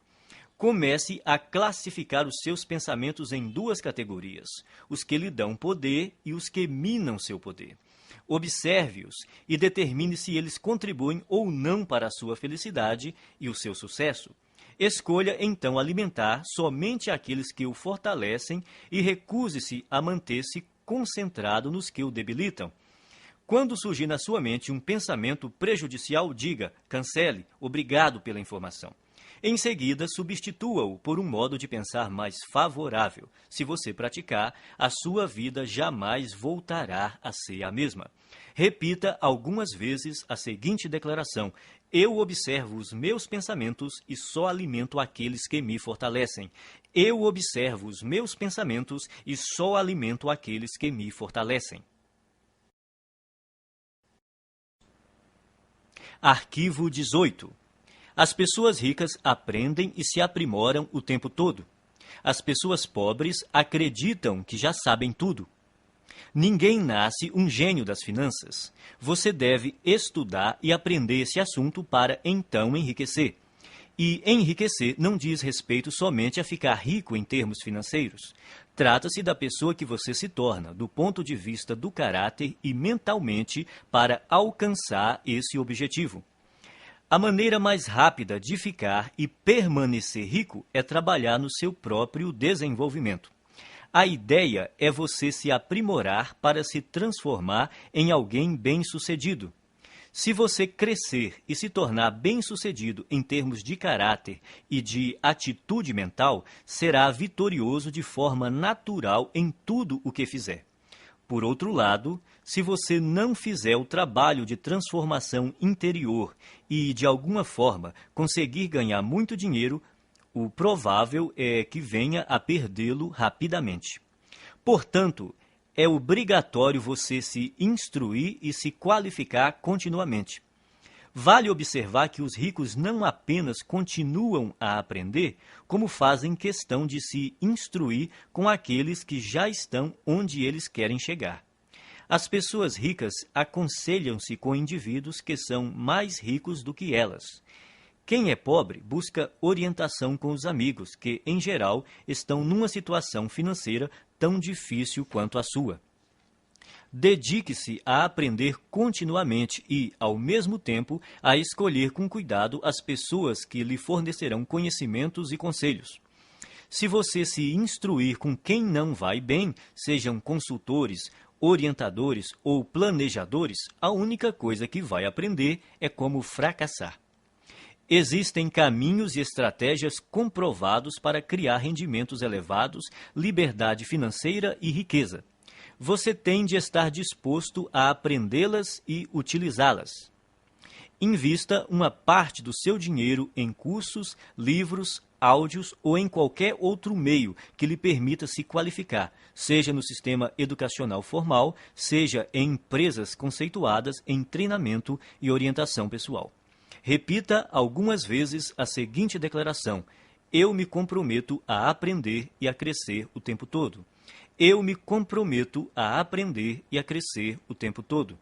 Comece a classificar os seus pensamentos em duas categorias: os que lhe dão poder e os que minam seu poder. Observe-os e determine se eles contribuem ou não para a sua felicidade e o seu sucesso. Escolha, então, alimentar somente aqueles que o fortalecem e recuse-se a manter-se concentrado nos que o debilitam. Quando surgir na sua mente um pensamento prejudicial, diga: cancele, obrigado pela informação. Em seguida, substitua-o por um modo de pensar mais favorável. Se você praticar, a sua vida jamais voltará a ser a mesma. Repita algumas vezes a seguinte declaração: eu observo os meus pensamentos e só alimento aqueles que me fortalecem. Eu observo os meus pensamentos e só alimento aqueles que me fortalecem. Arquivo 18. As pessoas ricas aprendem e se aprimoram o tempo todo. As pessoas pobres acreditam que já sabem tudo. Ninguém nasce um gênio das finanças. Você deve estudar e aprender esse assunto para então enriquecer. E enriquecer não diz respeito somente a ficar rico em termos financeiros. Trata-se da pessoa que você se torna, do ponto de vista do caráter e mentalmente, para alcançar esse objetivo. A maneira mais rápida de ficar e permanecer rico é trabalhar no seu próprio desenvolvimento. A ideia é você se aprimorar para se transformar em alguém bem-sucedido. Se você crescer e se tornar bem-sucedido em termos de caráter e de atitude mental, será vitorioso de forma natural em tudo o que fizer. Por outro lado, se você não fizer o trabalho de transformação interior e, de alguma forma, conseguir ganhar muito dinheiro, o provável é que venha a perdê-lo rapidamente. Portanto, é obrigatório você se instruir e se qualificar continuamente. Vale observar que os ricos não apenas continuam a aprender, como fazem questão de se instruir com aqueles que já estão onde eles querem chegar. As pessoas ricas aconselham-se com indivíduos que são mais ricos do que elas. Quem é pobre busca orientação com os amigos, que, em geral, estão numa situação financeira tão difícil quanto a sua. Dedique-se a aprender continuamente e, ao mesmo tempo, a escolher com cuidado as pessoas que lhe fornecerão conhecimentos e conselhos. Se você se instruir com quem não vai bem, sejam consultores, orientadores ou planejadores, a única coisa que vai aprender é como fracassar. Existem caminhos e estratégias comprovados para criar rendimentos elevados, liberdade financeira e riqueza. Você tem de estar disposto a aprendê-las e utilizá-las. Invista uma parte do seu dinheiro em cursos, livros, áudios ou em qualquer outro meio que lhe permita se qualificar, seja no sistema educacional formal, seja em empresas conceituadas em treinamento e orientação pessoal. Repita algumas vezes a seguinte declaração: eu me comprometo a aprender e a crescer o tempo todo. Eu me comprometo a aprender e a crescer o tempo todo.